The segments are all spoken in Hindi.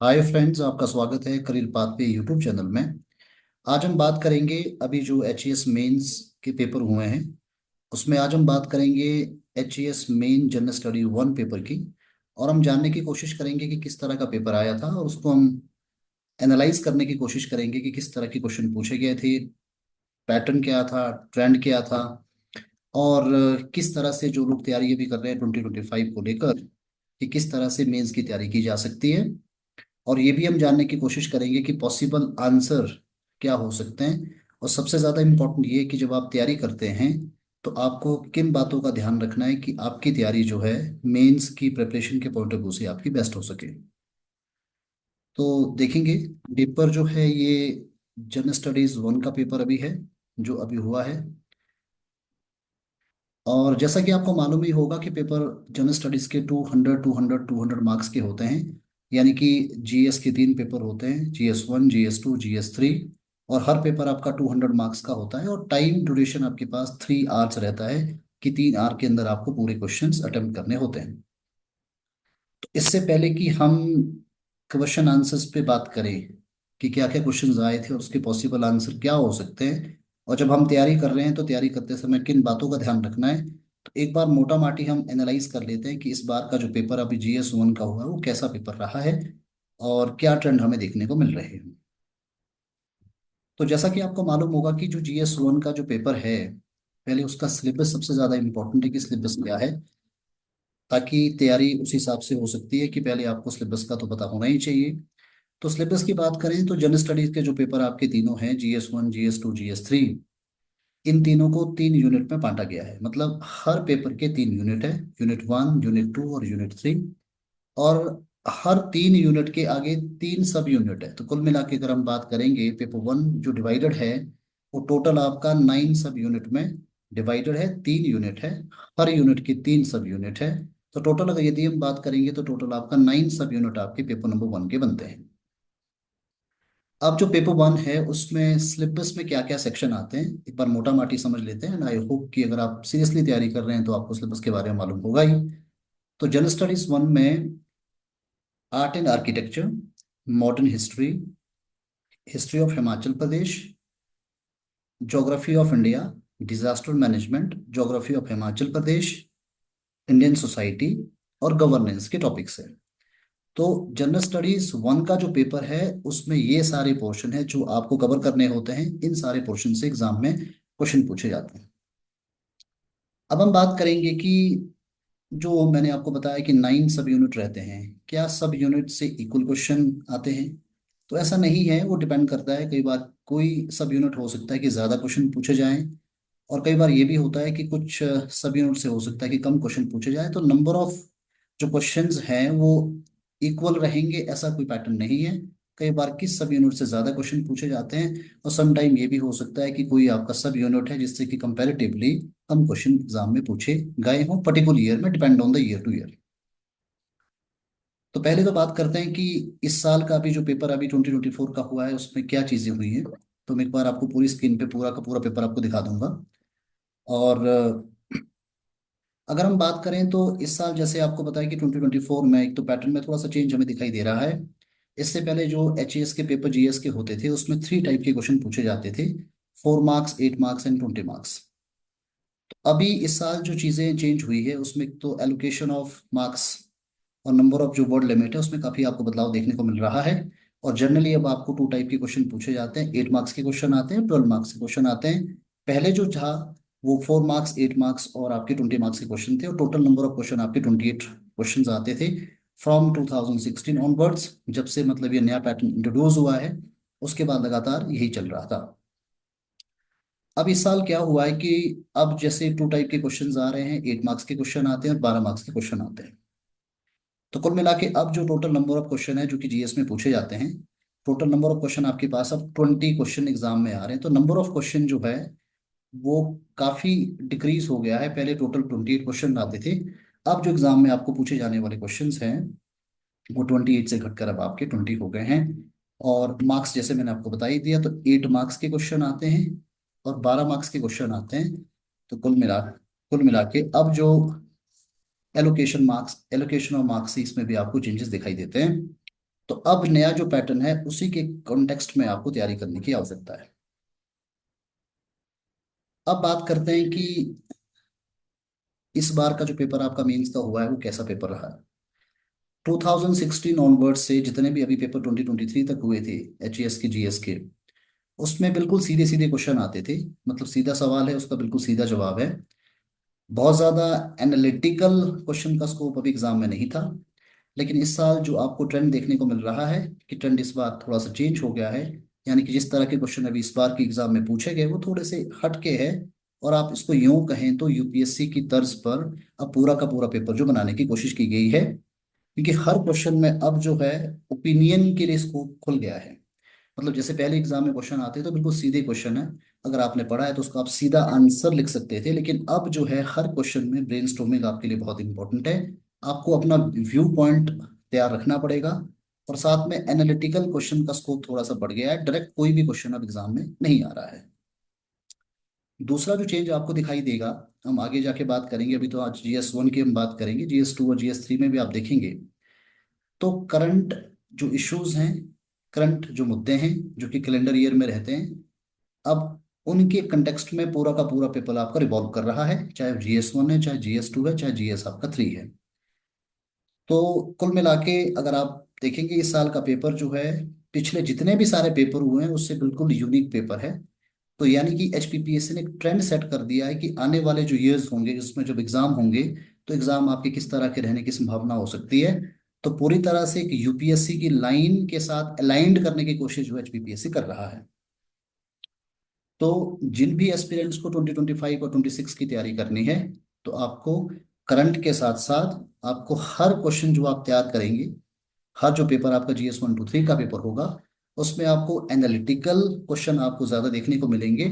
हाय फ्रेंड्स, आपका स्वागत है करियर पाथ पे यूट्यूब चैनल में। आज हम बात करेंगे अभी जो एच ई एस मेंस के पेपर हुए हैं उसमें आज हम बात करेंगे H E S main general study one paper की। और हम जानने की कोशिश करेंगे कि किस तरह का पेपर आया था और उसको हम एनालाइज करने की कोशिश करेंगे कि किस तरह के क्वेश्चन पूछे गए थे, पैटर्न क्या था, ट्रेंड क्या था, और किस तरह से जो लोग तैयारी अभी कर रहे हैं 2025 को लेकर कि किस तरह से मेंस की तैयारी की जा सकती है। और ये भी हम जानने की कोशिश करेंगे कि पॉसिबल आंसर क्या हो सकते हैं। और सबसे ज़्यादा इम्पोर्टेंट ये कि जब आप तैयारी करते हैं तो आपको किन बातों का ध्यान रखना है कि आपकी तैयारी जो है मेंस की प्रिपरेशन के पॉइंट ऑफ व्यू से आपकी बेस्ट हो सके। तो देखेंगे, पेपर जो है ये जनरल स्टडीज वन का पेपर अभी है जो अभी हुआ है। और जैसा कि आपको मालूम ही होगा कि पेपर जनरल स्टडीज के 200 मार्क्स के होते हैं। यानी कि जीएस के तीन पेपर होते हैं, GS one, GS two, GS three. और हर पेपर आपका 200 मार्क्स का होता है और टाइम ड्यूरेशन आपके पास 3 आवर्स रहता है कि 3 आवर के अंदर आपको पूरे क्वेश्चंस अटेम्प्ट करने होते हैं। तो इससे पहले कि हम क्वेश्चन आंसर्स पे बात करें कि क्या क्या क्वेश्चंस आए थे और उसके पॉसिबल आंसर क्या हो सकते हैं, और जब हम तैयारी कर रहे हैं तो तैयारी करते समय किन बातों का ध्यान रखना है, तो एक बार मोटा माटी हम एनालाइज कर लेते हैं कि इस बार का जो पेपर अभी जीएस वन का हुआ है वो कैसा पेपर रहा है और क्या ट्रेंड हमें देखने को मिल रहे हैं। तो जैसा कि आपको मालूम होगा कि जो जीएस वन का जो पेपर है, पहले उसका सिलेबस सबसे ज़्यादा इंपॉर्टेंट है कि सिलेबस क्या है, ताकि तैयारी उस हिसाब से हो सकती है कि पहले आपको सिलेबस का तो पता होना ही चाहिए। तो सिलेबस की बात करें तो जनरल स्टडीज के जो पेपर आपके तीनों हैं, GS one, GS two, GS three, इन तीनों को 3 यूनिट में बांटा गया है। मतलब हर पेपर के 3 यूनिट है, यूनिट वन, यूनिट टू और यूनिट थ्री। और हर 3 यूनिट के आगे 3 सब यूनिट है। तो कुल मिला के अगर हम बात करेंगे, पेपर वन जो डिवाइडेड है वो टोटल आपका 9 सब यूनिट में डिवाइडेड है। 3 यूनिट है, हर यूनिट की 3 सब यूनिट है। तो टोटल अगर यदि हम बात करेंगे तो टोटल आपका 9 सब यूनिट आपके पेपर नंबर वन के बनते हैं। अब जो पेपर वन है उसमें सिलेबस में क्या क्या सेक्शन आते हैं एक बार मोटा माटी समझ लेते हैं। आई होप कि अगर आप सीरियसली तैयारी कर रहे हैं तो आपको सिलेबस के बारे में मालूम होगा ही। तो जनरल स्टडीज वन में art and architecture, modern history, history of Himachal Pradesh, geography of India, disaster management, geography of Himachal Pradesh, Indian society और गवर्नेंस के टॉपिक्स है। तो जनरल स्टडीज वन का जो पेपर है उसमें ये सारे पोर्शन है जो आपको कवर करने होते हैं। इन सारे पोर्शन से एग्जाम में क्वेश्चन पूछे जाते हैं। अब हम बात करेंगे कि जो मैंने आपको बताया कि 9 सब यूनिट रहते हैं, क्या सब यूनिट से इक्वल क्वेश्चन आते हैं? तो ऐसा नहीं है, वो डिपेंड करता है। कई बार कोई सब यूनिट हो सकता है कि ज़्यादा क्वेश्चन पूछे जाएं, और कई बार ये भी होता है कि कुछ सब यूनिट से हो सकता है कि कम क्वेश्चन पूछे जाए। तो नंबर ऑफ जो क्वेश्चंस हैं वो इक्वल रहेंगे ऐसा कोई पैटर्न नहीं है। कई बार किस सब यूनिट से ज़्यादा क्वेश्चन पूछे जाते हैं, और सम टाइम ये भी हो सकता है कि कोई आपका सब यूनिट है जिससे कि कंपैरेटिवली कम क्वेश्चन एग्जाम में पूछे गए हों पर्टिकुलर ईयर में, depend on the year two year. तो पहले तो बात करते हैं कि इस साल का अभी जो पेपर अभी 2024 का हुआ है उसमें क्या चीज़ें हुई हैं। तो मैं एक बार आपको पूरी स्क्रीन पे पूरा का पूरा पेपर आपको दिखा दूंगा। और अगर हम बात करें तो इस साल जैसे आपको पता है कि 2024 में एक तो पैटर्न में थोड़ा सा चेंज हमें दिखाई दे रहा है। इससे पहले जो एच के पेपर जीएस के होते थे उसमें 3 टाइप के क्वेश्चन पूछे जाते थे, 4 मार्क्स, 8 मार्क्स एंड 20 मार्क्स। अभी इस साल जो चीज़ें चेंज हुई है उसमें एक तो एलोकेशन ऑफ मार्क्स और नंबर ऑफ जो वर्ड लिमिट है उसमें काफ़ी आपको बदलाव देखने को मिल रहा है। और जनरली अब आपको 2 टाइप के क्वेश्चन पूछे जाते हैं, 8 मार्क्स के क्वेश्चन आते हैं, 12 मार्क्स के क्वेश्चन आते हैं। पहले जो था वो 4 मार्क्स, 8 मार्क्स और आपके 20 मार्क्स के क्वेश्चन थे, और टोटल नंबर ऑफ क्वेश्चन आपके 28 क्वेश्चन आते थे फ्रॉम 2016 ऑनवर्ड्स। जब से मतलब ये नया पैटर्न इंट्रोड्यूस हुआ है उसके बाद लगातार यही चल रहा था। अब इस साल क्या हुआ है कि अब जैसे 2 टाइप के क्वेश्चंस आ रहे हैं, 8 मार्क्स के क्वेश्चन आते हैं और 12 मार्क्स के क्वेश्चन आते हैं। तो कुल मिला के अब जो टोटल नंबर ऑफ क्वेश्चन है जो कि जीएस में पूछे जाते हैं, टोटल नंबर ऑफ क्वेश्चन आपके पास अब 20 क्वेश्चन एग्जाम में आ रहे हैं। तो नंबर ऑफ क्वेश्चन जो है वो काफी डिक्रीज हो गया है। पहले टोटल 28 क्वेश्चन आते थे, अब जो एग्जाम में आपको पूछे जाने वाले क्वेश्चंस हैं वो 28 से घटकर अब आपके 20 हो गए हैं। और मार्क्स जैसे मैंने आपको बता ही दिया, तो 8 मार्क्स के क्वेश्चन आते हैं और 12 मार्क्स के क्वेश्चन आते हैं। तो कुल मिला के अब जो एलोकेशन ऑफ मार्क्स इसमें भी आपको चेंजेस दिखाई देते हैं। तो अब नया जो पैटर्न है उसी के कॉन्टेक्स्ट में आपको तैयारी करने की आवश्यकता है। अब बात करते हैं कि इस बार का जो पेपर आपका मेंस का हुआ है वो कैसा पेपर रहा है। 2016 ऑनवर्ड से जितने भी अभी पेपर 2023 तक हुए थे एचईएस के जीएस के, उसमें बिल्कुल सीधे सीधे क्वेश्चन आते थे। मतलब सीधा सवाल है, उसका बिल्कुल सीधा जवाब है। बहुत ज़्यादा एनालिटिकल क्वेश्चन का स्कोप अभी एग्जाम में नहीं था। लेकिन इस साल जो आपको ट्रेंड देखने को मिल रहा है कि ट्रेंड इस बार थोड़ा सा चेंज हो गया है। यानी कि जिस तरह के क्वेश्चन अभी इस बार के एग्जाम में पूछे गए वो थोड़े से हटके हैं। और आप इसको यूं कहें तो यूपीएससी की तर्ज पर अब पूरा का पूरा पेपर जो बनाने की कोशिश की गई है, क्योंकि हर क्वेश्चन में अब जो है ओपिनियन के लिए स्कोप खुल गया है। मतलब जैसे पहले एग्जाम में क्वेश्चन आते तो बिल्कुल सीधे क्वेश्चन है, अगर आपने पढ़ा है तो उसका आप सीधा आंसर लिख सकते थे। लेकिन अब जो है हर क्वेश्चन में ब्रेनस्टॉर्मिंग आपके लिए बहुत इंपॉर्टेंट है। आपको अपना व्यू पॉइंट तैयार रखना पड़ेगा। और साथ में एनालिटिकल क्वेश्चन का स्कोप थोड़ा सा बढ़ गया है, डायरेक्ट कोई भी क्वेश्चन अब एग्जाम में नहीं आ रहा है। दूसरा जो चेंज आपको दिखाई देगा, हम आगे जाके बात करेंगे, अभी तो आज जीएस 1 की हम बात करेंगे, जीएस 2 और जीएस 3 में भी आप देखेंगे तो करंट जो इश्यूज हैं, करंट जो मुद्दे हैं जो कि कैलेंडर ईयर में रहते हैं, अब उनके कंटेक्स्ट में पूरा का पूरा पेपर आपका रिवॉल्व कर रहा है, चाहे जीएस 1 है, चाहे जीएस 2 है, चाहे जीएस आपका 3 है। तो कुल मिला के अगर आप देखेंगे इस साल का पेपर जो है पिछले जितने भी सारे पेपर हुए हैं उससे बिल्कुल यूनिक पेपर है। तो यानी कि एचपीपीएससी ने एक ट्रेंड सेट कर दिया है कि आने वाले जो ईयर्स होंगे उसमें जब एग्जाम होंगे तो एग्जाम आपके किस तरह के रहने की संभावना हो सकती है। तो पूरी तरह से एक यूपीएससी की लाइन के साथ अलाइंड करने की कोशिश जो एचपीपीएससी कर रहा है। तो जिन भी एस्पिरेंट्स को 2025 और 2026 की तैयारी करनी है, तो आपको करंट के साथ साथ आपको हर क्वेश्चन जो आप तैयार करेंगे, हर जो पेपर आपका जीएस 1 2 3 का पेपर होगा उसमें आपको एनालिटिकल क्वेश्चन आपको ज्यादा देखने को मिलेंगे।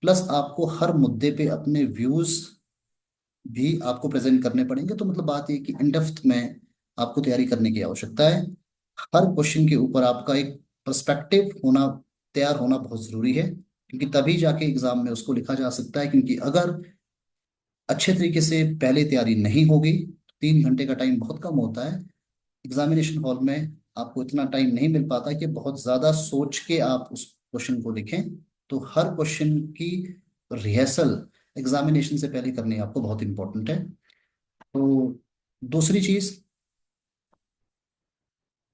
प्लस आपको हर मुद्दे पे अपने व्यूज भी आपको प्रेजेंट करने पड़ेंगे। तो मतलब बात ये कि इन डेप्थ में आपको तैयारी करने की आवश्यकता है। हर क्वेश्चन के ऊपर आपका एक पर्सपेक्टिव होना, तैयार होना बहुत जरूरी है, क्योंकि तभी जाके एग्जाम में उसको लिखा जा सकता है। क्योंकि अगर अच्छे तरीके से पहले तैयारी नहीं होगी, 3 घंटे का टाइम बहुत कम होता है एग्जामिनेशन हॉल में। आपको इतना टाइम नहीं मिल पाता कि बहुत ज्यादा सोच के आप उस क्वेश्चन को लिखें। तो हर क्वेश्चन की रिहर्सल एग्जामिनेशन से पहले करनी आपको बहुत इंपॉर्टेंट है। तो दूसरी चीज,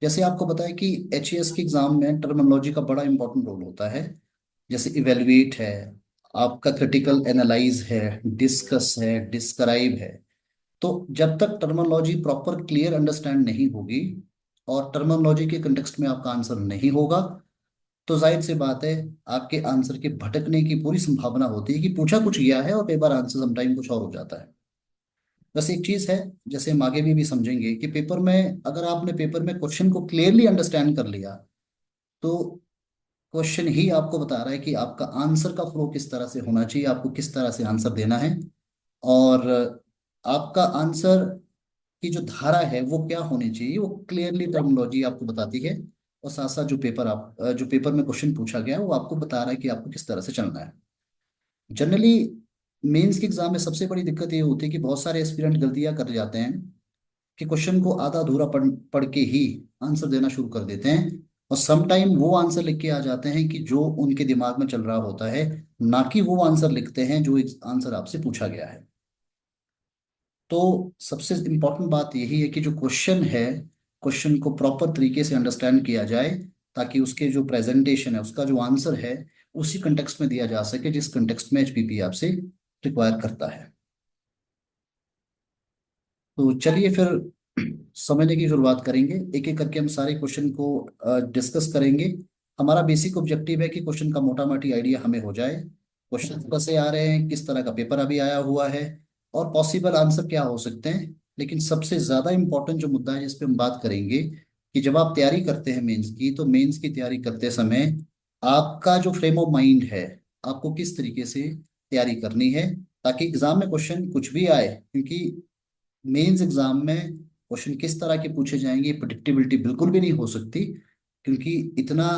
जैसे आपको पता है कि एचएएस के एग्जाम में टर्मिनोलॉजी का बड़ा इंपॉर्टेंट रोल होता है। जैसे इवेलुएट है, आपका क्रिटिकल एनालाइज है, डिस्कस है, डिस्क्राइब है। तो जब तक टर्मिनोलॉजी प्रॉपर क्लियर अंडरस्टैंड नहीं होगी और टर्मिनोलॉजी के कंटेक्स्ट में आपका आंसर नहीं होगा, तो जाहिर सी बात है आपके आंसर के भटकने की पूरी संभावना होती है कि पूछा कुछ गया है और कई बार आंसर समटाइम कुछ और हो जाता है। बस एक चीज है, जैसे हम आगे भी समझेंगे कि पेपर में अगर आपने पेपर में क्वेश्चन को क्लियरली अंडरस्टैंड कर लिया, तो क्वेश्चन ही आपको बता रहा है कि आपका आंसर का फ्लो किस तरह से होना चाहिए, आपको किस तरह से आंसर देना है। और आपका आंसर की जो धारा है वो क्या होनी चाहिए, वो क्लियरली टर्मिनोलॉजी आपको बताती है। और साथ साथ जो पेपर में क्वेश्चन पूछा गया है वो आपको बता रहा है कि आपको किस तरह से चलना है। जनरली मेंस के एग्जाम में सबसे बड़ी दिक्कत ये होती है कि बहुत सारे एस्पिरेंट गलतियां कर जाते हैं कि क्वेश्चन को आधा अधूरा पढ़ के ही आंसर देना शुरू कर देते हैं। और सम टाइम वो आंसर लिख के आ जाते हैं कि जो उनके दिमाग में चल रहा होता है, ना कि वो आंसर लिखते हैं जो आंसर आपसे पूछा गया है। तो सबसे इम्पोर्टेंट बात यही है कि जो क्वेश्चन है, क्वेश्चन को प्रॉपर तरीके से अंडरस्टैंड किया जाए, ताकि उसके जो प्रेजेंटेशन है, उसका जो आंसर है उसी कंटेक्स्ट में दिया जा सके जिस कंटेक्स्ट में एचपीपी आपसे रिक्वायर करता है। तो चलिए फिर समझने की शुरुआत करेंगे, एक एक करके हम सारे क्वेश्चन को डिस्कस करेंगे। हमारा बेसिक ऑब्जेक्टिव है कि क्वेश्चन का मोटा मोटी आइडिया हमें हो जाए, क्वेश्चन कैसे आ रहे हैं, किस तरह का पेपर अभी आया हुआ है, और पॉसिबल आंसर क्या हो सकते हैं। लेकिन सबसे ज्यादा इंपॉर्टेंट जो मुद्दा है जिस पे हम बात करेंगे, कि जब आप तैयारी करते हैं मेंस की, तो मेंस की तैयारी करते समय आपका जो फ्रेम ऑफ माइंड है, आपको किस तरीके से तैयारी करनी है, ताकि एग्जाम में क्वेश्चन कुछ भी आए। क्योंकि मेंस एग्जाम में क्वेश्चन किस तरह के पूछे जाएंगे प्रिडिक्टेबिलिटी बिल्कुल भी नहीं हो सकती, क्योंकि इतना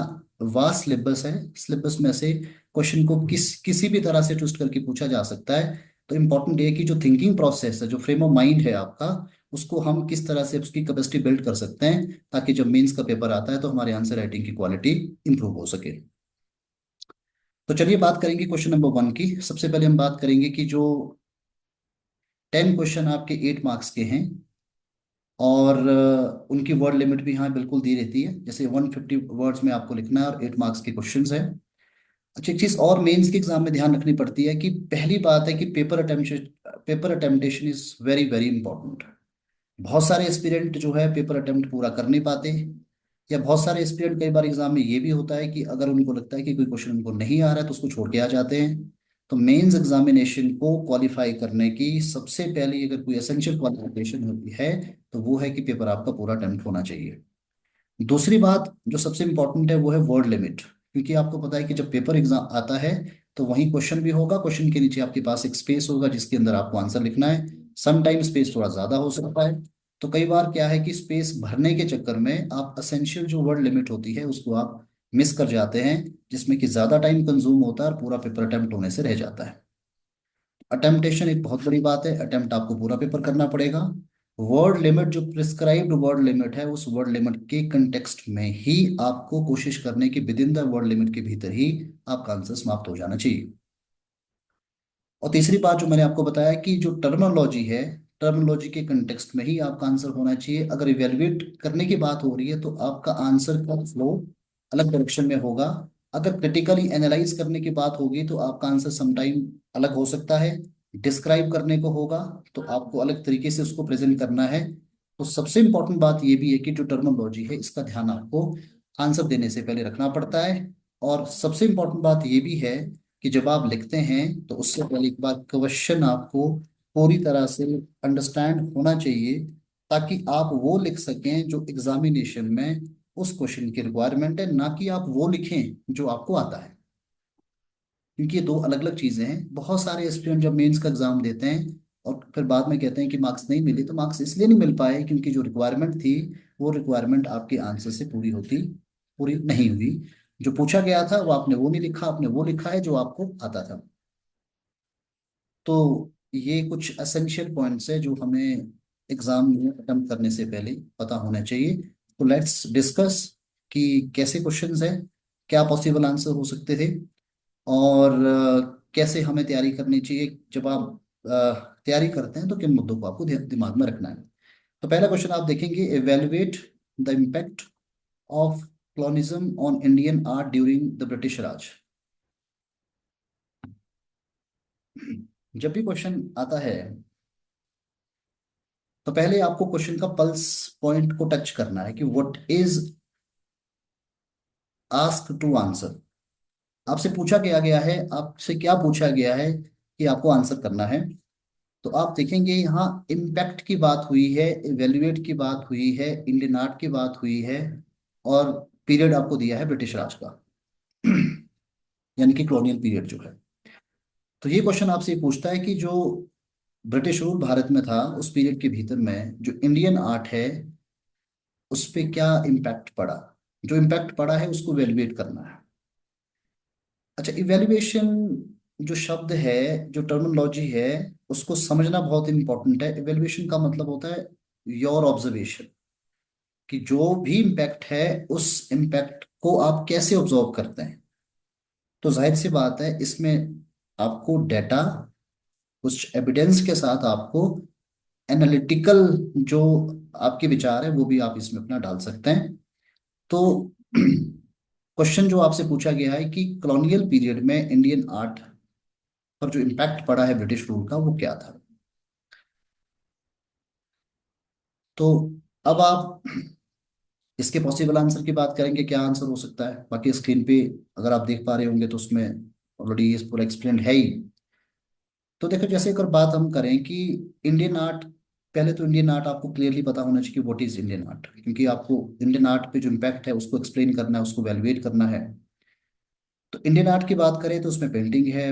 वास्ट सिलेबस है। सिलेबस में से क्वेश्चन को किसी भी तरह से ट्विस्ट करके पूछा जा सकता है। तो इम्पोर्टेंट ये है कि जो थिंकिंग प्रोसेस है, जो फ्रेम ऑफ माइंड है आपका, उसको हम किस तरह से उसकी कैपेसिटी बिल्ड कर सकते हैं, ताकि जब मेंस का पेपर आता है तो हमारे आंसर राइटिंग की क्वालिटी इंप्रूव हो सके। तो चलिए बात करेंगे क्वेश्चन नंबर 1 की। सबसे पहले हम बात करेंगे कि जो 10 क्वेश्चन आपके 8 मार्क्स के हैं, और उनकी वर्ड लिमिट भी यहाँ बिल्कुल दी रहती है, जैसे 150 वर्ड्स में आपको लिखना है और 8 मार्क्स के क्वेश्चन है। अच्छा, एक चीज और मेंस के एग्जाम में ध्यान रखनी पड़ती है कि पहली बात है कि paper attemptation is very very important. बहुत सारे एस्पिरेंट जो है पेपर अटेम्प्ट पूरा कर नहीं पाते, या बहुत सारे एस्पिरेंट कई बार एग्जाम में ये भी होता है कि अगर उनको लगता है कि कोई क्वेश्चन उनको नहीं आ रहा है तो उसको छोड़ के आ जाते हैं। तो मेंस एग्जामिनेशन को क्वालिफाई करने की सबसे पहली अगर कोई एसेंशियल क्वालिफिकेशन होती है तो वो है कि पेपर आपका पूरा अटेम्प्ट होना चाहिए। दूसरी बात जो सबसे इंपॉर्टेंट है वो है वर्ड लिमिट, क्योंकि आपको पता है कि जब पेपर एग्जाम आता है तो वहीं क्वेश्चन भी होगा, क्वेश्चन के नीचे आपके पास एक स्पेस होगा जिसके अंदर आपको आंसर लिखना है। सम टाइम स्पेस थोड़ा ज्यादा हो सकता है, तो कई बार क्या है कि स्पेस भरने के चक्कर में आप असेंशियल जो वर्ड लिमिट होती है उसको आप मिस कर जाते हैं, जिसमें कि ज्यादा टाइम कंज्यूम होता है और पूरा पेपर अटेम्प्ट होने से रह जाता है। अटेम्पटेशन एक बहुत बड़ी बात है, अटेम्प्ट आपको पूरा पेपर करना पड़ेगा। वर्ड लिमिट जो प्रिस्क्राइब्ड वर्ड लिमिट है उस वर्ड लिमिट के कंटेक्स्ट में ही आपको कोशिश करने की with in the word limit के भीतर ही आपका आंसर समाप्त हो जाना चाहिए। और तीसरी बात जो मैंने आपको बताया कि जो टर्मिनोलॉजी है, टर्मिनोलॉजी के कंटेक्स्ट में ही आपका आंसर होना चाहिए। अगर इवेल्युएट करने की बात हो रही है तो आपका आंसर का फ्लो अलग डायरेक्शन में होगा। अगर क्रिटिकली एनालाइज करने की बात होगी तो आपका आंसर समटाइम अलग हो सकता है। डिस्क्राइब करने को होगा तो आपको अलग तरीके से उसको प्रेजेंट करना है। तो सबसे इंपॉर्टेंट बात ये भी है कि जो टर्मिनोलॉजी है इसका ध्यान आपको आंसर देने से पहले रखना पड़ता है। और सबसे इंपॉर्टेंट बात ये भी है कि जब आप लिखते हैं तो उससे पहले एक बार क्वेश्चन आपको पूरी तरह से अंडरस्टैंड होना चाहिए, ताकि आप वो लिख सकें जो एग्जामिनेशन में उस क्वेश्चन की रिक्वायरमेंट है, ना कि आप वो लिखें जो आपको आता है। क्योंकि ये दो अलग अलग चीजें हैं। बहुत सारे एस्पिरेंट जब मेंस का एग्जाम देते हैं और फिर बाद में कहते हैं कि मार्क्स नहीं मिले, तो मार्क्स इसलिए नहीं मिल पाए क्योंकि जो रिक्वायरमेंट थी वो रिक्वायरमेंट आपके आंसर से पूरी नहीं हुई। जो पूछा गया था वो आपने वो नहीं लिखा, आपने वो लिखा है जो आपको आता था। तो ये कुछ एसेंशियल पॉइंट्स है जो हमें एग्जाम में अटेम्प्ट करने से पहले पता होना चाहिए। तो लेट्स डिस्कस कि कैसे क्वेश्चंस है, क्या पॉसिबल आंसर हो सकते थे, और कैसे हमें तैयारी करनी चाहिए। जब आप तैयारी करते हैं तो किन मुद्दों को आपको दिमाग में रखना है। तो पहला क्वेश्चन आप देखेंगे, evaluate the impact of colonialism on Indian art during the British Raj. जब भी क्वेश्चन आता है तो पहले आपको क्वेश्चन का पल्स पॉइंट को टच करना है कि what is ask to answer. आपसे पूछा गया गया है, आपसे क्या पूछा गया है कि आपको आंसर करना है। तो आप देखेंगे यहाँ इम्पैक्ट की बात हुई है, इवेल्युएट की बात हुई है, इंडियन आर्ट की बात हुई है, और पीरियड आपको दिया है ब्रिटिश राज का, यानी कि कॉलोनियल पीरियड जो है। तो ये क्वेश्चन आपसे ये पूछता है कि जो ब्रिटिश रूल भारत में था उस पीरियड के भीतर में जो इंडियन आर्ट है उस पे क्या इम्पैक्ट पड़ा। जो इम्पैक्ट पड़ा है उसको इवेल्युएट करना है। अच्छा, इवेल्युएशन जो शब्द है, जो टर्मिनोलॉजी है, उसको समझना बहुत इंपॉर्टेंट है। इवेल्युएशन का मतलब होता है योर ऑब्जर्वेशन, कि जो भी इम्पैक्ट है उस इम्पैक्ट को आप कैसे ऑब्जर्व करते हैं। तो जाहिर सी बात है इसमें आपको डेटा, कुछ एविडेंस के साथ आपको एनालिटिकल जो आपके विचार है वो भी आप इसमें अपना डाल सकते हैं। तो क्वेश्चन जो आपसे पूछा गया है कि कॉलोनियल पीरियड में इंडियन आर्ट पर जो इम्पैक्ट पड़ा है ब्रिटिश रूल का वो क्या था। तो अब आप इसके पॉसिबल आंसर की बात करेंगे, क्या आंसर हो सकता है। बाकी स्क्रीन पे अगर आप देख पा रहे होंगे तो उसमें ऑलरेडी ये पूरा एक्सप्लेन है ही। तो देखो, जैसे एक और बात हम करें कि इंडियन आर्ट, पहले तो इंडियन आर्ट आपको क्लियरली पता होना चाहिए कि व्हाट इज इंडियन आर्ट, क्योंकि आपको इंडियन आर्ट पे जो इम्पैक्ट है उसको एक्सप्लेन करना है, उसको वैल्यूएट करना है। तो इंडियन आर्ट की बात करें तो उसमें पेंटिंग है,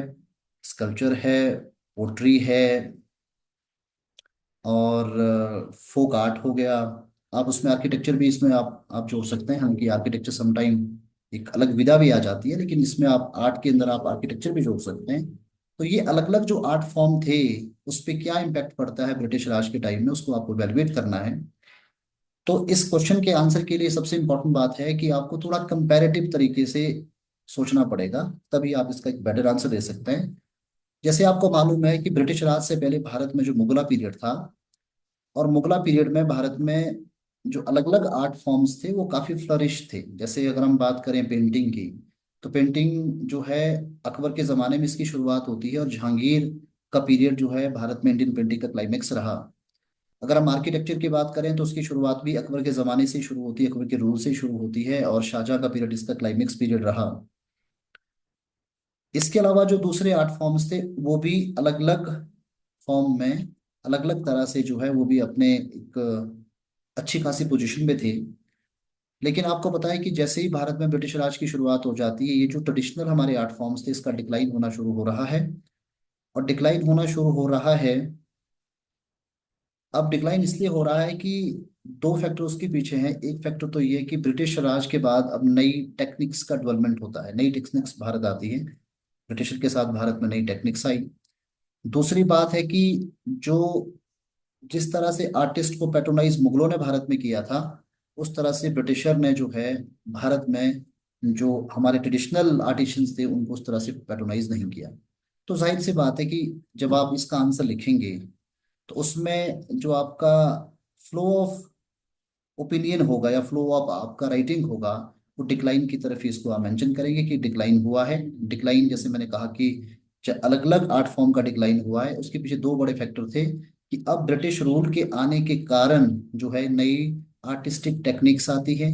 स्कल्पचर है, पोट्री है, और फोक आर्ट हो गया। आप उसमें आर्किटेक्चर भी इसमें आप जोड़ सकते हैं, हालांकि आर्किटेक्चर समटाइम एक अलग विधा भी आ जाती है, लेकिन इसमें आप आर्ट के अंदर आप आर्किटेक्चर भी जोड़ सकते हैं। तो ये अलग अलग जो आर्ट फॉर्म थे उस पे क्या इम्पैक्ट पड़ता है ब्रिटिश राज के टाइम में, उसको आपको वैल्यूएट करना है। तो इस क्वेश्चन के आंसर के लिए सबसे इंपॉर्टेंट बात है कि आपको थोड़ा कंपैरेटिव तरीके से सोचना पड़ेगा, तभी आप इसका एक बेटर आंसर दे सकते हैं। जैसे आपको मालूम है कि ब्रिटिश राज से पहले भारत में जो मुगला पीरियड था, और मुगला पीरियड में भारत में जो अलग अलग आर्ट फॉर्म्स थे वो काफी फ्लरिश थे। जैसे अगर हम बात करें पेंटिंग की, तो पेंटिंग जो है अकबर के जमाने में इसकी शुरुआत होती है, और जहांगीर का पीरियड जो है भारत में इंडियन पेंटिंग का क्लाइमेक्स रहा। अगर हम आर्किटेक्चर की बात करें तो उसकी शुरुआत भी अकबर के ज़माने से ही शुरू होती है, अकबर के रूल से ही शुरू होती है, और शाहजहाँ का पीरियड इसका क्लाइमेक्स पीरियड रहा। इसके अलावा जो दूसरे आर्ट फॉर्म्स थे वो भी अलग अलग फॉर्म में अलग अलग तरह से जो है वो भी अपने एक अच्छी खासी पोजीशन में थे। लेकिन आपको पता है कि जैसे ही भारत में ब्रिटिश राज की शुरुआत हो जाती है, ये जो ट्रेडिशनल हमारे आर्ट फॉर्म्स थे इसका डिक्लाइन होना शुरू हो रहा है। और डिक्लाइन होना शुरू हो रहा है, अब डिक्लाइन इसलिए हो रहा है कि दो फैक्टर उसके पीछे हैं। एक फैक्टर तो ये है कि ब्रिटिश राज के बाद अब नई टेक्निक्स का डेवलपमेंट होता है, नई टेक्निक्स भारत आती है, ब्रिटिशर के साथ भारत में नई टेक्निक्स आई। दूसरी बात है कि जो जिस तरह से आर्टिस्ट को पैट्रोनाइज मुगलों ने भारत में किया था, उस तरह से ब्रिटिशर ने जो है भारत में जो हमारे ट्रेडिशनल आर्टिशियंस थे उनको उस तरह से पैट्रोनाइज नहीं किया। तो जाहिर सी बात है कि जब आप इसका आंसर लिखेंगे तो उसमें जो आपका फ्लो ऑफ ओपिनियन होगा या फ्लो ऑफ आपका राइटिंग होगा, वो डिक्लाइन की तरफ ही इसको आप मेंशन करेंगे कि डिक्लाइन हुआ है। डिक्लाइन जैसे मैंने कहा कि अलग अलग आर्ट फॉर्म का डिक्लाइन हुआ है, उसके पीछे दो बड़े फैक्टर थे कि अब ब्रिटिश रूल के आने के कारण जो है नई आर्टिस्टिक टेक्निक्स आती है,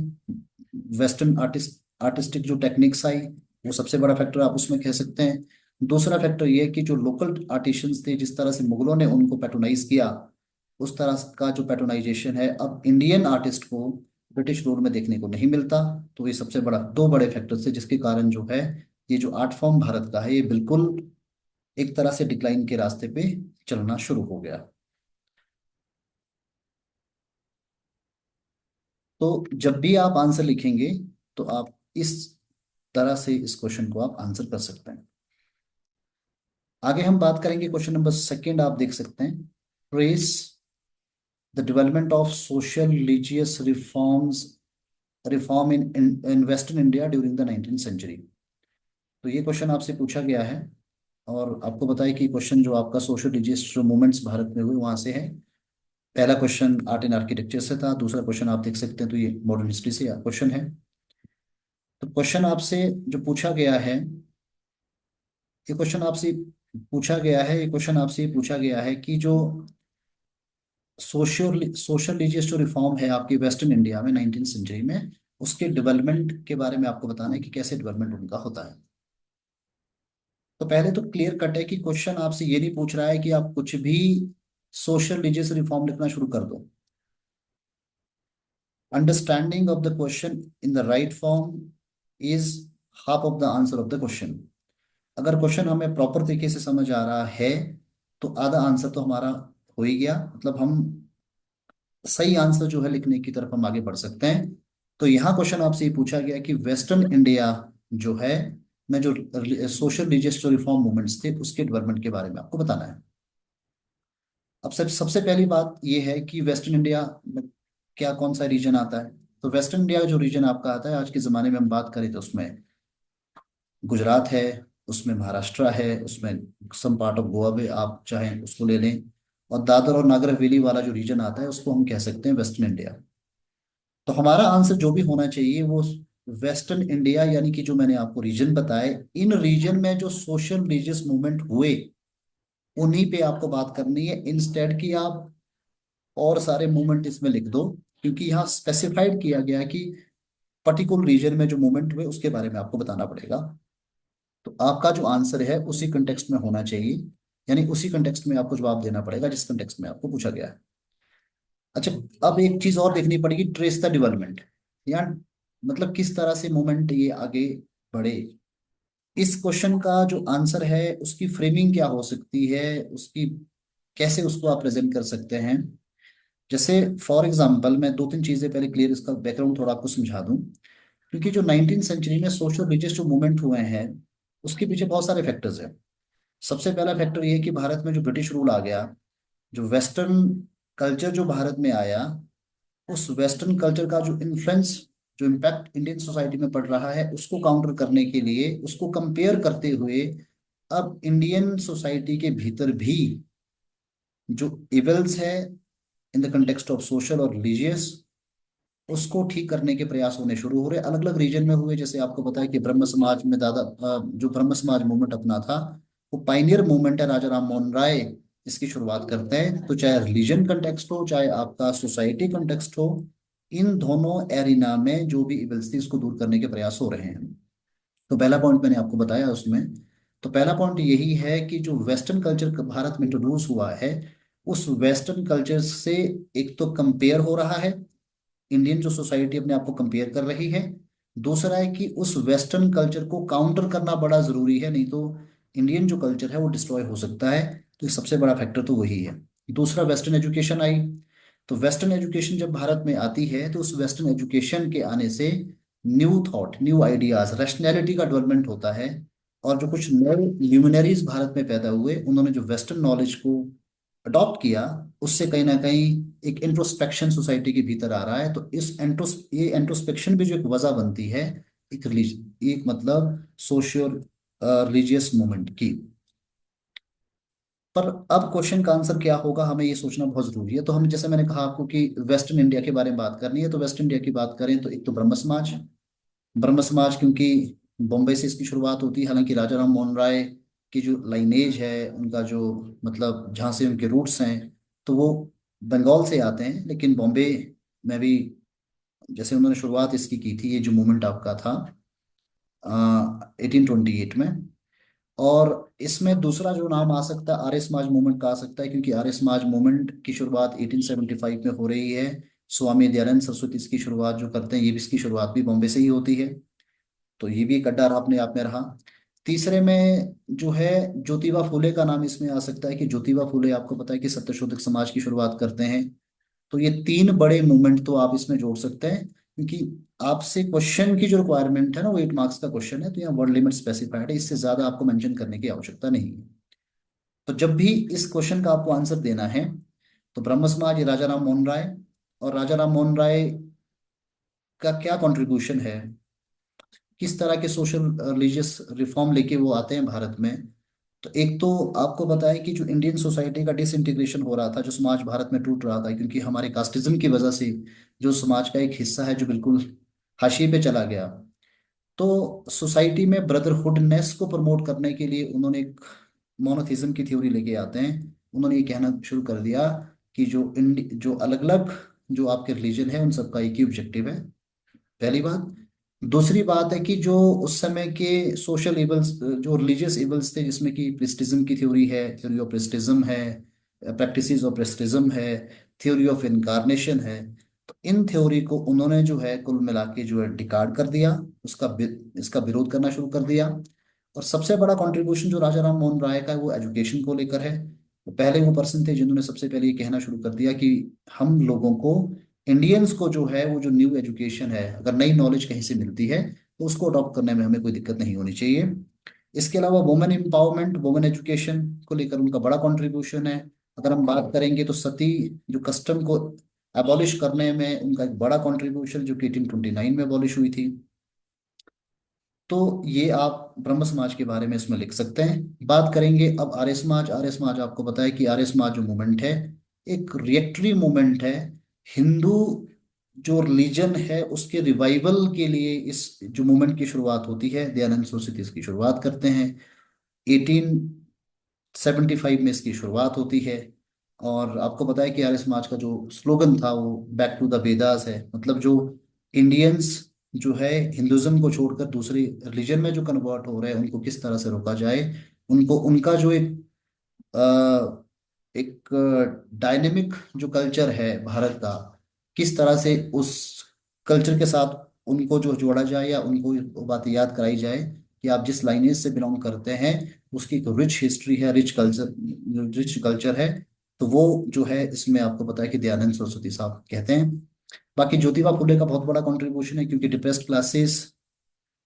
वेस्टर्न आर्टिस्टिक जो टेक्निक्स आई, वो सबसे बड़ा फैक्टर आप उसमें कह सकते हैं। दूसरा फैक्टर ये है कि जो लोकल आर्टिशियंस थे, जिस तरह से मुगलों ने उनको पैट्रोनाइज किया, उस तरह का जो पैट्रोनाइजेशन है अब इंडियन आर्टिस्ट को ब्रिटिश रूल में देखने को नहीं मिलता। तो ये सबसे बड़ा दो बड़े फैक्टर्स है जिसके कारण जो है ये जो आर्ट फॉर्म भारत का है ये बिल्कुल एक तरह से डिक्लाइन के रास्ते पे चलना शुरू हो गया। तो जब भी आप आंसर लिखेंगे तो आप इस तरह से इस क्वेश्चन को आप आंसर कर सकते हैं। आगे हम बात करेंगे क्वेश्चन नंबर सेकंड, आप देख सकते हैं, trace the development of social religious reform in western India during the 19th century. तो ये क्वेश्चन आपसे पूछा गया है, और आपको बताया कि क्वेश्चन जो आपका सोशल रिलीजियस जो मूवमेंट्स भारत में हुए वहां से है। पहला क्वेश्चन आर्ट एंड आर्किटेक्चर से था, दूसरा क्वेश्चन आप देख सकते हैं तो ये मॉडर्न हिस्ट्री से क्वेश्चन है। तो क्वेश्चन आपसे जो पूछा गया है, ये क्वेश्चन आपसे पूछा गया है ये क्वेश्चन आपसे ये पूछा गया है कि जो सोशल सोशल रिलीजियस जो रिफॉर्म है आपकी वेस्टर्न इंडिया में 19th सेंचुरी में, उसके डेवलपमेंट के बारे में आपको बताना है कि कैसे डेवलपमेंट उनका होता है। तो पहले तो क्लियर कट है कि क्वेश्चन आपसे ये नहीं पूछ रहा है कि आप कुछ भी सोशल रिलीजियस रिफॉर्म लिखना शुरू कर दो। Understanding of the question in the right form is half of the answer of the question. अगर क्वेश्चन हमें प्रॉपर तरीके से समझ आ रहा है तो आधा आंसर तो हमारा हो ही गया, मतलब हम सही आंसर जो है लिखने की तरफ हम आगे बढ़ सकते हैं। तो यहाँ क्वेश्चन आपसे ये पूछा गया कि वेस्टर्न इंडिया जो है में जो सोशल रिलीजियस जो रिफॉर्म मूवमेंट्स थे उसके डेवलपमेंट के बारे में आपको सबसे सबसे पहली बात ये है कि वेस्टर्न इंडिया में क्या कौन सा रीजन आता है। तो वेस्टर्न इंडिया जो रीजन आपका आता है आज के ज़माने में हम बात करें तो उसमें गुजरात है, उसमें महाराष्ट्र है, उसमें सम पार्ट ऑफ गोवा भी आप चाहें उसको ले लें, और दादर और नागर हवेली वाला जो रीजन आता है उसको हम कह सकते हैं वेस्टर्न इंडिया। तो हमारा आंसर जो भी होना चाहिए वो वेस्टर्न इंडिया, यानी कि जो मैंने आपको रीजन बताए, इन रीजन में जो सोशल रिलीजियस मूवमेंट हुए उन्हीं पे आपको बात करनी है, इंस्टेड कि आप और सारे मूवमेंट इसमें लिख दो, क्योंकि यहाँ स्पेसिफाइड किया गया है कि पर्टिकुलर रीजन में जो मूवमेंट हुए उसके बारे में आपको बताना पड़ेगा। तो आपका जो आंसर है उसी कंटेक्स्ट में होना चाहिए, यानी उसी कंटेक्स्ट में आपको जवाब देना पड़ेगा जिस कंटेक्स्ट में आपको पूछा गया है। अच्छा, अब एक चीज और देखनी पड़ेगी, ट्रेस द डेवलपमेंट, या मतलब किस तरह से मूवमेंट ये आगे बढ़े। इस क्वेश्चन का जो आंसर है उसकी फ्रेमिंग क्या हो सकती है, उसकी कैसे उसको आप प्रेजेंट कर सकते हैं। जैसे फॉर एग्जांपल मैं दो तीन चीजें पहले क्लियर इसका बैकग्राउंड थोड़ा आपको समझा दूं, क्योंकि जो 19th सेंचुरी में सोशल रिलीजियस जो मूवमेंट हुए हैं उसके पीछे बहुत सारे फैक्टर्स हैं। सबसे पहला फैक्टर ये है कि भारत में जो ब्रिटिश रूल आ गया, जो वेस्टर्न कल्चर जो भारत में आया, उस वेस्टर्न कल्चर का जो इन्फ्लुएंस, जो इम्पैक्ट इंडियन सोसाइटी में पड़ रहा है, उसको काउंटर करने के लिए, उसको कंपेयर करते हुए अब इंडियन सोसाइटी के भीतर भी जो इवल्स है in the context of social और रिलीजियस, उसको ठीक करने के प्रयास होने शुरू हो रहे, अलग अलग रीजन में हुए। जैसे आपको पता है कि ब्रह्म समाज में जो ब्रह्म समाज मूवमेंट अपना था, वो पाइनियर मूवमेंट है, राजा राम मोहन राय इसकी शुरुआत करते हैं। तो चाहे रिलीजन कंटेक्स्ट हो, चाहे आपका सोसाइटी कंटेक्स्ट हो, इन दोनों एरिना में जो भी इविल्स थी उसको दूर करने के प्रयास हो रहे हैं। तो पहला पॉइंट मैंने आपको बताया उसमें। तो पहला पॉइंट यही है कि जो वेस्टर्न कल्चर भारत में इंट्रोड्यूस हुआ है, उस वेस्टर्न कल्चर से एक तो कंपेयर हो रहा है, इंडियन जो सोसाइटी अपने आप को कंपेयर कर रही है। दूसरा है कि उस वेस्टर्न कल्चर को काउंटर करना बड़ा जरूरी है, नहीं तो इंडियन जो कल्चर है वो डिस्ट्रॉय हो सकता है। तो ये सबसे बड़ा फैक्टर तो वही है। दूसरा, वेस्टर्न एजुकेशन आई। तो वेस्टर्न एजुकेशन जब भारत में आती है, तो उस वेस्टर्न एजुकेशन के आने से new thought, new ideas, rationality का डेवलपमेंट होता है। और जो कुछ नए ल्यूमिनरीज भारत में पैदा हुए, उन्होंने जो वेस्टर्न नॉलेज को अडॉप्ट किया, उससे कहीं ना कहीं एक इंट्रोस्पेक्शन सोसाइटी के भीतर आ रहा है। तो ये इंट्रोस्पेक्शन भी जो एक वजह बनती है, एक मतलब सोशियो रिलीजियस मूवमेंट की। पर अब क्वेश्चन का आंसर क्या होगा, हमें ये सोचना बहुत जरूरी है। तो हम, जैसे मैंने कहा आपको कि वेस्टर्न इंडिया के बारे में बात करनी है, तो वेस्टर्न इंडिया की बात करें तो एक तो ब्रह्म समाज। ब्रह्म समाज क्योंकि बॉम्बे से इसकी शुरुआत होती है, हालांकि राजा राम मोहन राय की जो लाइनेज है, उनका जो मतलब जहाँ से उनके रूट्स हैं, तो वो बंगाल से आते हैं। लेकिन बॉम्बे में भी जैसे उन्होंने शुरुआत इसकी की थी, ये जो मूवमेंट आपका था 1828 में। और इसमें दूसरा जो नाम आ सकता है, आर्य समाज मूवमेंट का आ सकता है, क्योंकि आर्य समाज मूवमेंट की शुरुआत 1875 में हो रही है। स्वामी दयानंद सरस्वती इसकी शुरुआत जो करते हैं, ये भी इसकी शुरुआत भी बॉम्बे से ही होती है। तो ये भी एक अड्डा अपने आप में रहा। तीसरे में जो है, ज्योतिबा फुले का नाम इसमें आ सकता है, कि ज्योतिबा फुले आपको पता है कि सत्यशोधक समाज की शुरुआत करते हैं। तो ये तीन बड़े मूवमेंट तो आप इसमें जोड़ सकते हैं, क्योंकि आपसे क्वेश्चन की जो रिक्वायरमेंट है ना, वो 8 मार्क्स का क्वेश्चन है, तो यहाँ वर्ड लिमिट स्पेसिफाइड है, इससे ज्यादा आपको मेंशन करने की आवश्यकता नहीं है। तो जब भी इस क्वेश्चन का आपको आंसर देना है, तो ब्रह्म समाज, ये राजा राम मोहन राय, और राजा राम मोहन राय का क्या कंट्रीब्यूशन है, किस तरह के सोशल रिलीजियस रिफॉर्म लेके वो आते हैं भारत में। तो एक तो आपको बताया कि जो इंडियन सोसाइटी का डिसइंटीग्रेशन हो रहा था, जो समाज भारत में टूट रहा था, क्योंकि हमारे कास्टिज्म की वजह से जो समाज का एक हिस्सा है जो बिल्कुल हाशिए पे चला गया। तो सोसाइटी में ब्रदरहुडनेस को प्रमोट करने के लिए उन्होंने एक मोनोथिज्म की थ्योरी लेके आते हैं। उन्होंने ये कहना शुरू कर दिया कि जो अलग अलग जो आपके रिलीजन है, उन सबका एक ही ऑब्जेक्टिव है, पहली बात। दूसरी बात है कि जो उस समय के सोशल इवल्स, जो रिलीजियस इवल्स थे, जिसमें कि प्रेस्टिज्म की थ्योरी है, थ्योरी ऑफ प्रेस्टिज्म है, प्रैक्टिसेस ऑफ प्रेस्टिज्म है, थ्योरी ऑफ इनकारनेशन है। तो इन थ्योरी को उन्होंने जो है कुल मिला के जो है डिकार्ड कर दिया, इसका विरोध करना शुरू कर दिया। और सबसे बड़ा कंट्रीब्यूशन जो राजा राम मोहन राय का है, वो एजुकेशन को लेकर है। वो पहले वो पर्सन थे जिन्होंने सबसे पहले ये कहना शुरू कर दिया कि हम लोगों को, इंडियंस को जो है, वो जो न्यू एजुकेशन है, अगर नई नॉलेज कहीं से मिलती है, तो उसको अडॉप्ट करने में हमें कोई दिक्कत नहीं होनी चाहिए। इसके अलावा वुमेन एम्पावरमेंट, वुमेन एजुकेशन को लेकर उनका बड़ा कंट्रीब्यूशन है। अगर हम बात करेंगे तो सती जो कस्टम को एबॉलिश करने में उनका एक बड़ा कंट्रीब्यूशन, जो कि 1829 में एबॉलिश हुई थी। तो ये आप ब्रह्म समाज के बारे में इसमें लिख सकते हैं। बात करेंगे अब आर्य समाज। आर्य समाज आपको पता है कि आर्य समाज जो मूवमेंट है, एक रिएक्टरी मूवमेंट है। हिंदू जो रिलीजन है उसके रिवाइवल के लिए इस जो मूवमेंट की शुरुआत होती है, दयानंद सरस्वती इसकी शुरुआत करते हैं। 1875 में इसकी शुरुआत होती है। और आपको पता है कि आर्य समाज का जो स्लोगन था, वो बैक टू द वेदास है। मतलब जो इंडियंस जो है हिंदुज्म को छोड़कर दूसरे रिलीजन में जो कन्वर्ट हो रहे हैं, उनको किस तरह से रोका जाए, उनको उनका जो एक डायनेमिक जो कल्चर है भारत का, किस तरह से उस कल्चर के साथ उनको जो जोड़ा जाए, या उनको वो बात याद कराई जाए कि आप जिस लाइनेज से बिलोंग करते हैं, उसकी एक रिच हिस्ट्री है, रिच कल्चर है। तो वो जो है, इसमें आपको पता है कि दयानंद सरस्वती साहब कहते हैं। बाकी ज्योतिबा फुले का बहुत बड़ा कंट्रीब्यूशन है, क्योंकि डिप्रेस्ड क्लासेस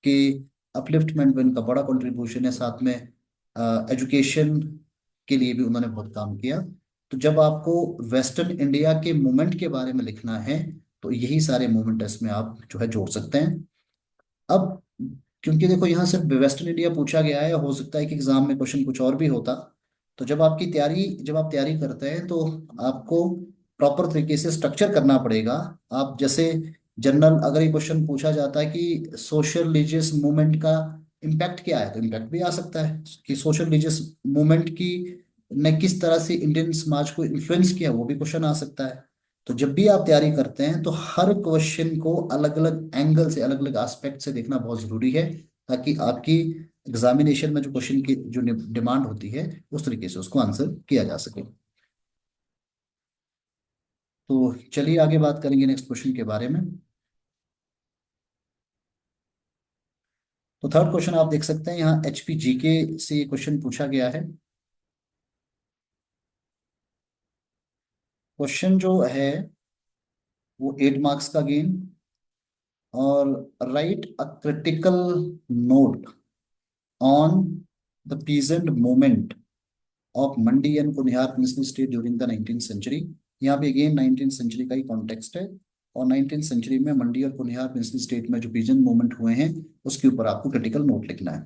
के अपलिफ्टमेंट में इनका बड़ा कंट्रीब्यूशन है। साथ में एजुकेशन के लिए भी उन्होंने बहुत काम किया। तो जब आपको वेस्टर्न इंडिया के मूवमेंट के बारे में लिखना है तो यही सारे मूवमेंट इसमें आप जो है जोड़ सकते हैं। अब क्योंकि देखो यहाँ सिर्फ वेस्टर्न इंडिया पूछा गया है, हो सकता है कि एग्जाम में क्वेश्चन कुछ और भी होता। तो जब आप तैयारी करते हैं तो आपको प्रॉपर तरीके से स्ट्रक्चर करना पड़ेगा। आप जैसे जनरल अगर ये क्वेश्चन पूछा जाता है कि सोशल रिलीजियस मूवमेंट का इम्पैक्ट क्या है, तो इम्पैक्ट भी आ सकता है कि सोशल रिलीजियस मूवमेंट की ने किस तरह से इंडियन समाज को इन्फ्लुएंस किया, वो भी क्वेश्चन आ सकता है। तो जब भी आप तैयारी करते हैं तो हर क्वेश्चन को अलग अलग एंगल से, अलग अलग एस्पेक्ट से देखना बहुत जरूरी है, ताकि आपकी एग्जामिनेशन में जो क्वेश्चन की जो डिमांड होती है उस तरीके से उसको आंसर किया जा सके। तो चलिए आगे बात करेंगे नेक्स्ट क्वेश्चन के बारे में। तो थर्ड क्वेश्चन आप देख सकते हैं यहाँ एचपी जीके से ये क्वेश्चन पूछा गया है। क्वेश्चन जो है वो 8 मार्क्स का गेन, और write a critical note on the peasant movement of Mandi and Kunihar princely state during the 19th century. यहाँ पे अगेन 19th सेंचुरी का ही कॉन्टेक्स्ट है, और 19th सेंचुरी में मंडी और कुनिहार प्रिंसली स्टेट में जो पीजेंट मूवमेंट हुए हैं उसके ऊपर आपको क्रिटिकल नोट लिखना है।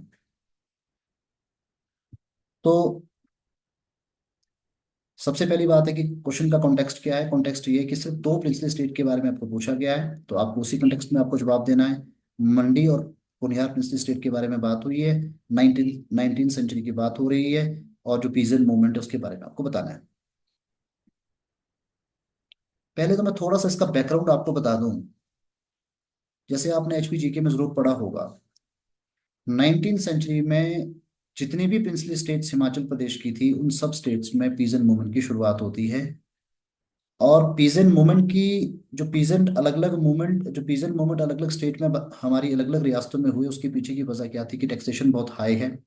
तो सबसे पहली बात है कि क्वेश्चन का कॉन्टेक्स्ट क्या है। कॉन्टेक्स्ट ये है कि सिर्फ दो प्रिंसली स्टेट के बारे में आपको पूछा गया है, तो आपको उसी कॉन्टेक्स्ट में आपको जवाब देना है। मंडी और कुनिहार प्रिंसली स्टेट के बारे में बात हुई है, 19th सेंचुरी की बात हो रही है, और जो पीजेंट मूवमेंट है उसके बारे में आपको बताना है। पहले तो मैं थोड़ा सा इसका बैकग्राउंड आपको बता दूं। जैसे आपने एचपी जीके में जरूर पढ़ा होगा, 19th सेंचुरी में जितनी भी प्रिंसली स्टेट्स हिमाचल प्रदेश की थी उन सब स्टेट्स में पीजेंट मूवमेंट की शुरुआत होती है। और पीजेंट मूवमेंट की जो पीजेंट मूवमेंट अलग अलग स्टेट में हमारी अलग अलग रियासतों में हुए, उसके पीछे की वजह क्या थी कि टैक्सेशन बहुत हाई है,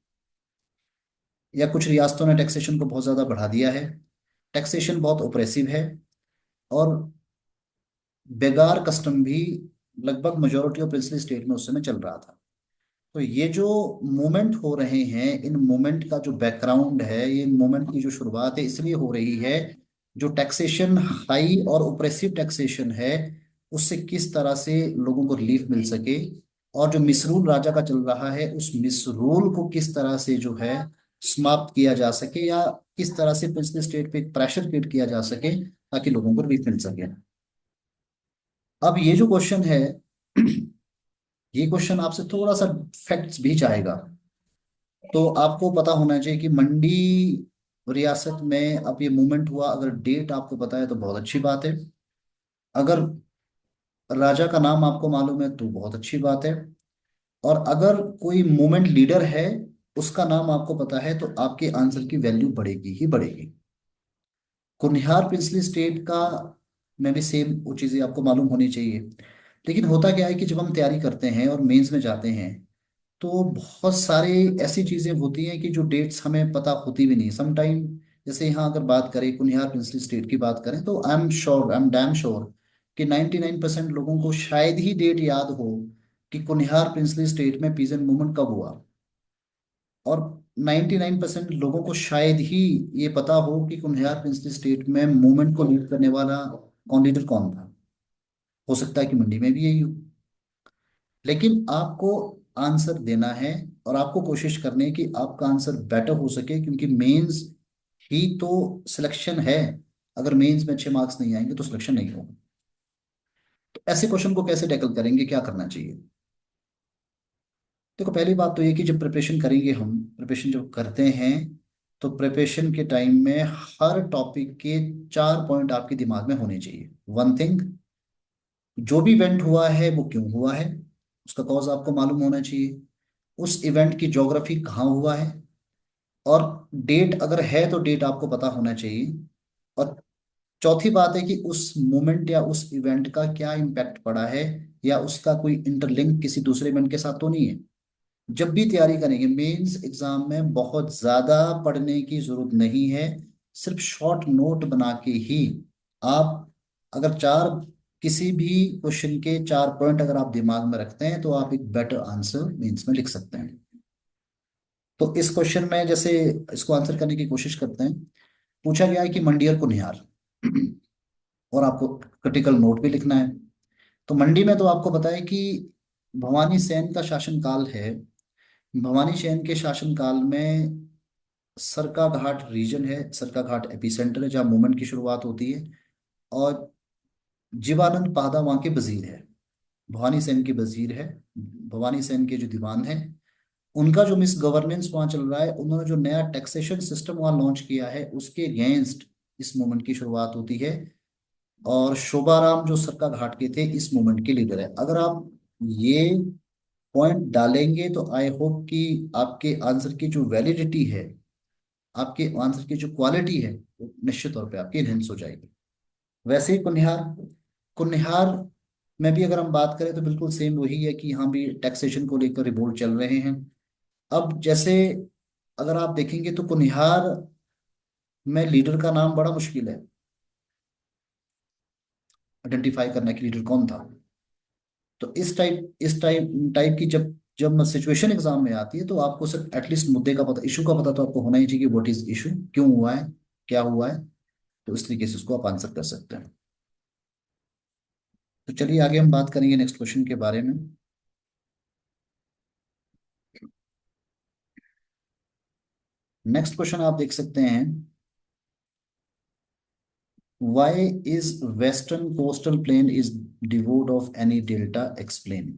या कुछ रियासतों ने टैक्सेशन को बहुत ज़्यादा बढ़ा दिया है, टैक्सेशन बहुत ओप्रेसिव है, और बेगार कस्टम भी लगभग मेजोरिटी ऑफ प्रिंसली स्टेट में उस समय चल रहा था। तो ये जो मूवमेंट हो रहे हैं, इन मूवमेंट का जो बैकग्राउंड है, ये मूवमेंट की जो शुरुआत है इसलिए हो रही है, जो टैक्सेशन हाई और ओप्रेसिव टैक्सेशन है उससे किस तरह से लोगों को रिलीफ मिल सके, और जो मिसरूल राजा का चल रहा है उस मिसरूल को किस तरह से जो है समाप्त किया जा सके, या किस तरह से प्रिंसली स्टेट पे प्रेशर क्रिएट किया जा सके ताकि लोगों को रिलीफ मिल सके। अब ये जो क्वेश्चन है ये क्वेश्चन आपसे थोड़ा सा फैक्ट्स भी चाहेगा। तो आपको पता होना चाहिए कि मंडी रियासत में अब ये मूवमेंट हुआ, अगर डेट आपको पता है तो बहुत अच्छी बात है। अगर राजा का नाम आपको मालूम है तो बहुत अच्छी बात है। और अगर कोई मूवमेंट लीडर है उसका नाम आपको पता है तो आपके आंसर की वैल्यू बढ़ेगी ही बढ़ेगी। कुनिहार प्रिंसली स्टेट का में भी सेम वो चीज़ें आपको मालूम होनी चाहिए। लेकिन होता क्या है कि जब हम तैयारी करते हैं और मेंस में जाते हैं तो बहुत सारे ऐसी चीजें होती हैं कि जो डेट्स हमें पता होती भी नहीं समटाइम। जैसे यहाँ अगर बात करें कुनिहार प्रिंसली स्टेट की बात करें तो आई एम डैम श्योर कि 99% लोगों को शायद ही डेट याद हो कि कुनिहार प्रिंसली स्टेट में पीजेंट मूवमेंट कब हुआ। और 99% लोगों को शायद ही ये पता हो कि कुनिहार प्रिंसली स्टेट में मूवमेंट को लीड करने वाला कौन लीडर कौन था। हो सकता है कि मंडी में भी यही हो। लेकिन आपको आंसर देना है, और आपको कोशिश करनी है कि आपका आंसर बेटर हो सके, क्योंकि मेंस ही तो सिलेक्शन है। अगर मेंस में अच्छे मार्क्स नहीं आएंगे तो सिलेक्शन नहीं होगा। तो ऐसे क्वेश्चन को कैसे टैकल करेंगे, क्या करना चाहिए। देखो पहली बात तो ये कि जब प्रिपरेशन करेंगे, हम प्रिपरेशन जब करते हैं तो प्रिपरेशन के टाइम में हर टॉपिक के 4 पॉइंट आपके दिमाग में होने चाहिए। वन थिंग, जो भी इवेंट हुआ है वो क्यों हुआ है, उसका कॉज आपको मालूम होना चाहिए। उस इवेंट की ज्योग्राफी कहाँ हुआ है, और डेट अगर है तो डेट आपको पता होना चाहिए। और चौथी बात है कि उस मोमेंट या उस इवेंट का क्या इम्पैक्ट पड़ा है, या उसका कोई इंटरलिंक किसी दूसरे इवेंट के साथ तो नहीं है। जब भी तैयारी करेंगे मेंस एग्जाम में बहुत ज्यादा पढ़ने की जरूरत नहीं है। सिर्फ शॉर्ट नोट बना के ही आप, अगर चार किसी भी क्वेश्चन के 4 पॉइंट अगर आप दिमाग में रखते हैं तो आप एक बेटर आंसर मेंस में लिख सकते हैं। तो इस क्वेश्चन में जैसे इसको आंसर करने की कोशिश करते हैं। पूछा गया है कि मंडी और कुनिहार और आपको क्रिटिकल नोट भी लिखना है। तो मंडी में तो आपको पता है कि भवानी सेन का शासनकाल है। भवानी सेन के शासनकाल में सरका घाट रीजन है, सरका घाट एपिसेंटर है जहाँ मूवमेंट की शुरुआत होती है। और जीवानंद पादा वहाँ के वजीर है, भवानी सेन के वजीर है। भवानी सेन के जो दीवान है, उनका जो मिस गवर्नेंस वहाँ चल रहा है, उन्होंने जो नया टैक्सेशन सिस्टम वहाँ लॉन्च किया है उसके अगेंस्ट इस मूवमेंट की शुरुआत होती है। और शोभाराम जो सरका घाट के थे इस मूवमेंट के लीडर है। अगर आप ये पॉइंट डालेंगे तो आई होप कि आपके आंसर की जो वैलिडिटी है, आपके आंसर की जो क्वालिटी है, वो निश्चित तौर पे आपकी इनहेंस हो जाएगी। वैसे ही कुनिहार, कुनिहार में भी अगर हम बात करें तो बिल्कुल सेम वही है कि यहाँ भी टैक्सेशन को लेकर रिवोल्ट चल रहे हैं। अब जैसे अगर आप देखेंगे तो कुनिहार में लीडर का नाम बड़ा मुश्किल है आइडेंटिफाई करना कि लीडर कौन था। तो इस टाइप टाइप की जब जब सिचुएशन एग्जाम में आती है तो आपको सिर्फ एटलीस्ट मुद्दे का पता, इशू का पता तो आपको होना ही चाहिए कि व्हाट इज इशू, क्यों हुआ है, क्या हुआ है। तो इस तरीके से उसको आप आंसर कर सकते हैं। तो चलिए आगे हम बात करेंगे नेक्स्ट क्वेश्चन के बारे में। नेक्स्ट क्वेश्चन आप देख सकते हैं, why is western coastal plain is devoid of any delta, explain.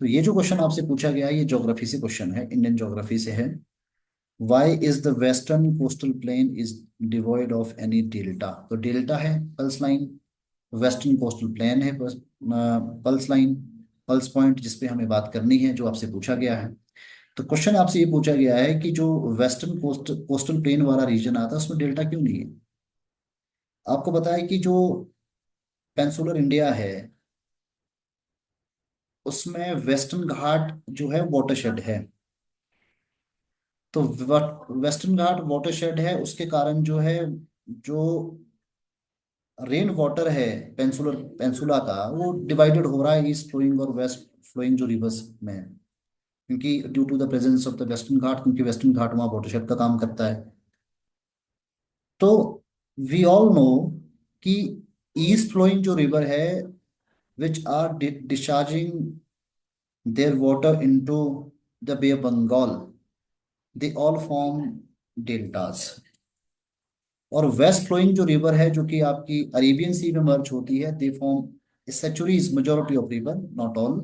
तो ये जो क्वेश्चन आपसे पूछा गया है ये ज्योग्राफी से क्वेश्चन है, इंडियन ज्योग्राफी से है। Why is the western coastal plain is devoid of any delta. तो डेल्टा है plus line, western coastal plain है पल्स लाइन, पल्स पॉइंट जिसपे हमें बात करनी है, जो आपसे पूछा गया है। तो क्वेश्चन आपसे ये पूछा गया है कि जो वेस्टर्न कोस्टल प्लेन वाला रीजन आता है उसमें डेल्टा क्यों नहीं है। आपको पता है कि जो पेंसुलर इंडिया है उसमें वेस्टर्न घाट जो है वाटरशेड है। तो वेस्टर्न घाट वाटरशेड है, उसके कारण जो है, जो रेन वाटर है पेंसुलर पेंसुला का, वो डिवाइडेड हो रहा है ईस्ट फ्लोइंग और वेस्ट फ्लोइंग जो रिवर्स में है। क्योंकि due to the presence of the western Ghat, क्योंकि वेस्टर्न घाट वहाँ वाटरशेड का काम करता है। तो वी ऑल नो कि ईस्ट फ्लोइंग जो रिवर है which are discharging their water into the bay of Bengal, they all form deltas. और वेस्ट फ्लोइंग जो रिवर है जो कि आपकी अरेबियन सी में मर्ज होती है, they form estuaries, majority of river, not all,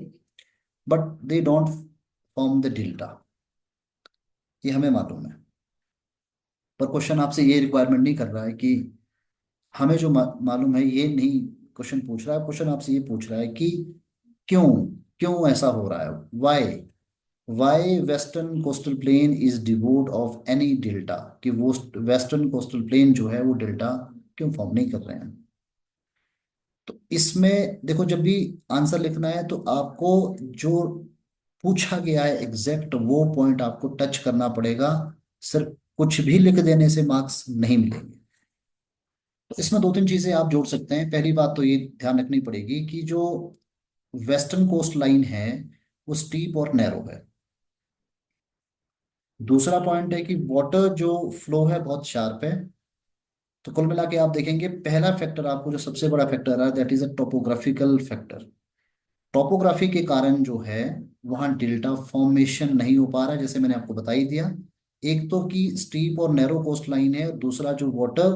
but they don't form the delta. ये हमें मालूम है। पर क्वेश्चन आपसे ये रिक्वायरमेंट नहीं कर रहा है कि हमें जो मालूम है ये नहीं क्वेश्चन पूछ रहा है। क्वेश्चन आपसे ये पूछ रहा है कि क्यों, क्यों ऐसा हो रहा है, why, why western coastal plain is devoid of any delta, कि वो वेस्टर्न कोस्टल प्लेन जो है वो डेल्टा क्यों फॉर्म नहीं कर रहे हैं। तो इसमें देखो, जब भी आंसर लिखना है तो आपको जो पूछा गया है एग्जैक्ट वो पॉइंट आपको टच करना पड़ेगा। सिर्फ कुछ भी लिख देने से मार्क्स नहीं मिलेंगे। तो इसमें दो तीन चीजें आप जोड़ सकते हैं। पहली बात तो ये ध्यान रखनी पड़ेगी कि जो वेस्टर्न कोस्ट लाइन है वो स्टीप और नैरो है। दूसरा पॉइंट है कि वाटर जो फ्लो है बहुत शार्प है। तो कुल मिला के आप देखेंगे पहला फैक्टर आपको जो सबसे बड़ा फैक्टर है that is a topographical factor. Topography के कारण जो है वहाँ डेल्टा फॉर्मेशन नहीं हो पा रहा है, जैसे मैंने आपको बता ही दिया। एक तो कि स्टीप और नैरो कोस्ट लाइन है, और दूसरा जो वाटर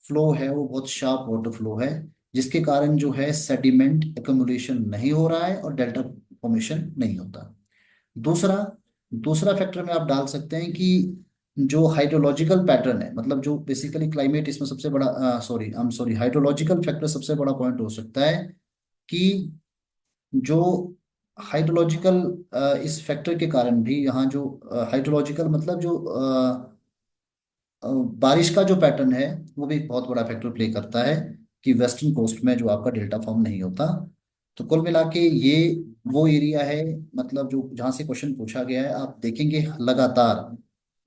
फ्लो है वो बहुत शार्प वाटर फ्लो है, जिसके कारण जो है सेडिमेंट एक्युमुलेशन नहीं हो रहा है और डेल्टा फॉर्मेशन नहीं होता। दूसरा दूसरा फैक्टर में आप डाल सकते हैं कि जो हाइड्रोलॉजिकल पैटर्न है, मतलब जो बेसिकली क्लाइमेट इसमें सबसे बड़ा, सॉरी हाइड्रोलॉजिकल फैक्टर सबसे बड़ा पॉइंट हो सकता है कि जो हाइड्रोलॉजिकल, इस फैक्टर के कारण भी यहाँ जो हाइड्रोलॉजिकल मतलब जो बारिश का जो पैटर्न है वो भी एक बहुत बड़ा फैक्टर प्ले करता है कि वेस्टर्न कोस्ट में जो आपका डेल्टा फॉर्म नहीं होता। तो कुल मिला के ये वो एरिया है, मतलब जो जहाँ से क्वेश्चन पूछा गया है आप देखेंगे लगातार,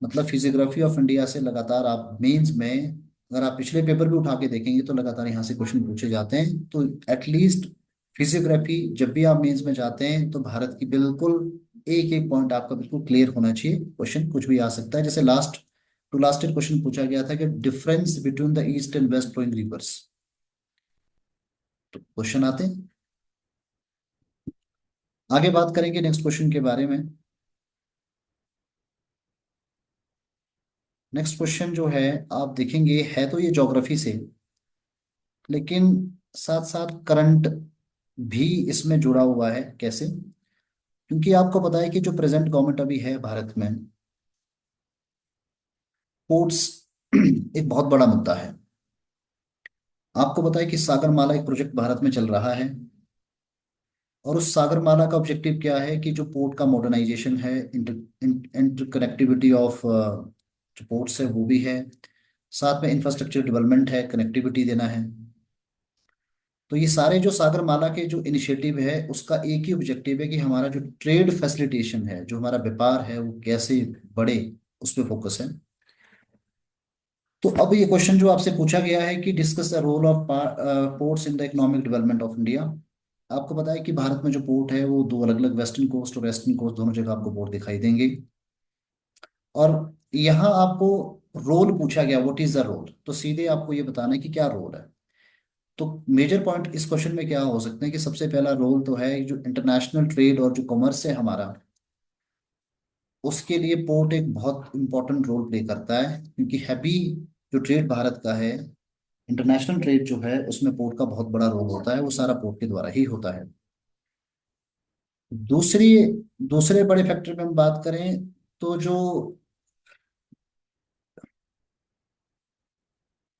मतलब फिजियोग्राफी ऑफ इंडिया से लगातार आप मेंस में, अगर आप पिछले पेपर भी उठा के देखेंगे तो लगातार यहाँ से क्वेश्चन पूछे जाते हैं। तो एटलीस्ट फिजियोग्राफी जब भी आप मेंस में जाते हैं तो भारत की बिल्कुल एक एक पॉइंट आपका बिल्कुल क्लियर होना चाहिए। क्वेश्चन कुछ भी आ सकता है, जैसे लास्ट टू लास्ट क्वेश्चन पूछा गया था कि difference between the east and west flowing rivers. तो क्वेश्चन आते हैं, आगे बात करेंगे नेक्स्ट क्वेश्चन के बारे में। नेक्स्ट क्वेश्चन जो है, आप देखेंगे है तो ये ज्योग्राफी से, लेकिन साथ साथ करंट भी इसमें जुड़ा हुआ है। कैसे? क्योंकि आपको पता है कि जो प्रेजेंट गवर्नमेंट अभी है भारत में, पोर्ट्स एक बहुत बड़ा मुद्दा है। आपको पता है कि सागरमाला एक प्रोजेक्ट भारत में चल रहा है, और उस सागरमाला का ऑब्जेक्टिव क्या है कि जो पोर्ट का मॉडर्नाइजेशन है, इंटरकनेक्टिविटी ऑफ जो पोर्ट्स है वो भी है, साथ में इंफ्रास्ट्रक्चर डेवलपमेंट है, कनेक्टिविटी देना है। तो ये सारे जो सागरमाला के जो इनिशिएटिव है, उसका एक ही ऑब्जेक्टिव है कि हमारा जो ट्रेड फैसिलिटेशन है, जो हमारा व्यापार है, वो कैसे बढ़े, उस पर फोकस है। तो अब ये क्वेश्चन जो आपसे पूछा गया है कि discuss the role of ports in the economic development of India. आपको पता है कि भारत में जो पोर्ट है वो दो अलग अलग, वेस्टर्न कोस्ट और ईस्टर्न कोस्ट, दोनों जगह आपको पोर्ट दिखाई देंगे। और यहाँ आपको रोल पूछा गया, व्हाट इज द रोल, तो सीधे आपको ये बताना है कि क्या रोल है। तो मेजर पॉइंट इस क्वेश्चन में क्या हो सकते हैं कि सबसे पहला रोल तो है जो इंटरनेशनल ट्रेड और जो कॉमर्स है हमारा, उसके लिए पोर्ट एक बहुत इंपॉर्टेंट रोल प्ले करता है, क्योंकि हैवी जो ट्रेड भारत का है, इंटरनेशनल ट्रेड जो है, उसमें पोर्ट का बहुत बड़ा रोल होता है, वो सारा पोर्ट के द्वारा ही होता है। दूसरी दूसरे बड़े फैक्टर में हम बात करें तो जो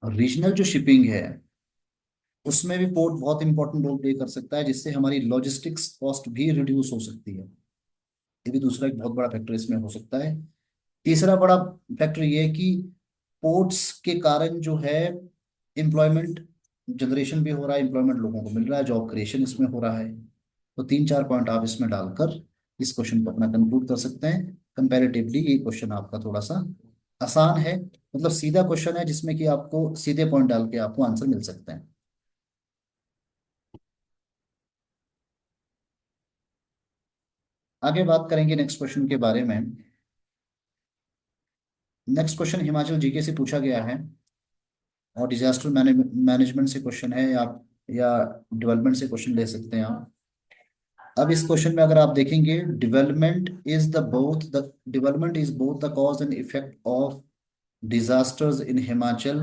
रीजनल जो शिपिंग है, उसमें भी पोर्ट बहुत इंपॉर्टेंट रोल प्ले कर सकता है, जिससे हमारी लॉजिस्टिक्स कॉस्ट भी रिड्यूस हो सकती है। ये भी दूसरा एक बहुत बड़ा फैक्टर इसमें हो सकता है। तीसरा बड़ा फैक्टर ये है कि पोर्ट्स के कारण जो है एम्प्लॉयमेंट जनरेशन भी हो रहा है, एम्प्लॉयमेंट लोगों को मिल रहा है, जॉब क्रिएशन इसमें हो रहा है। तो तीन चार पॉइंट आप इसमें डालकर इस क्वेश्चन को अपना कंक्लूड कर सकते हैं। कंपैरेटिवली ये क्वेश्चन आपका थोड़ा सा आसान है, मतलब सीधा क्वेश्चन है जिसमें कि आपको सीधे पॉइंट डाल के आपको आंसर मिल सकते हैं। आगे बात करेंगे नेक्स्ट क्वेश्चन के बारे में। नेक्स्ट क्वेश्चन हिमाचल जीके से पूछा गया है, और डिजास्टर मैनेजमेंट से क्वेश्चन है, आप या डेवलपमेंट से क्वेश्चन ले सकते हैं आप। अब इस क्वेश्चन में अगर आप देखेंगे, development is both the cause and effect of disasters in Himachal,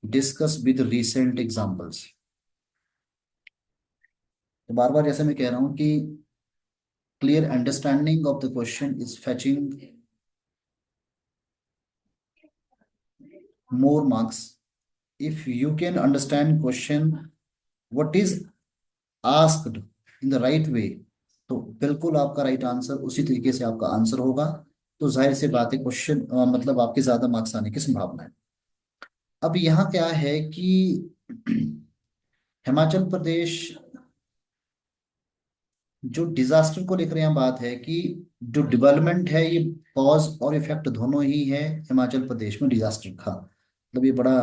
discuss with recent examples। तो बार बार जैसे मैं कह रहा हूं कि clear understanding of the question is fetching more marks if you can understand question what is asked in the right way। तो बिल्कुल आपका राइट आंसर उसी तरीके से आपका आंसर होगा। तो जाहिर सी बात है क्वेश्चन मतलब आपके ज्यादा मार्क्स आने की संभावना है। अब यहाँ क्या है कि हिमाचल प्रदेश जो डिजास्टर को लेकर यहाँ बात है कि जो डेवलपमेंट है, ये कॉज और इफेक्ट दोनों ही है हिमाचल प्रदेश में डिजास्टर का। मतलब ये बड़ा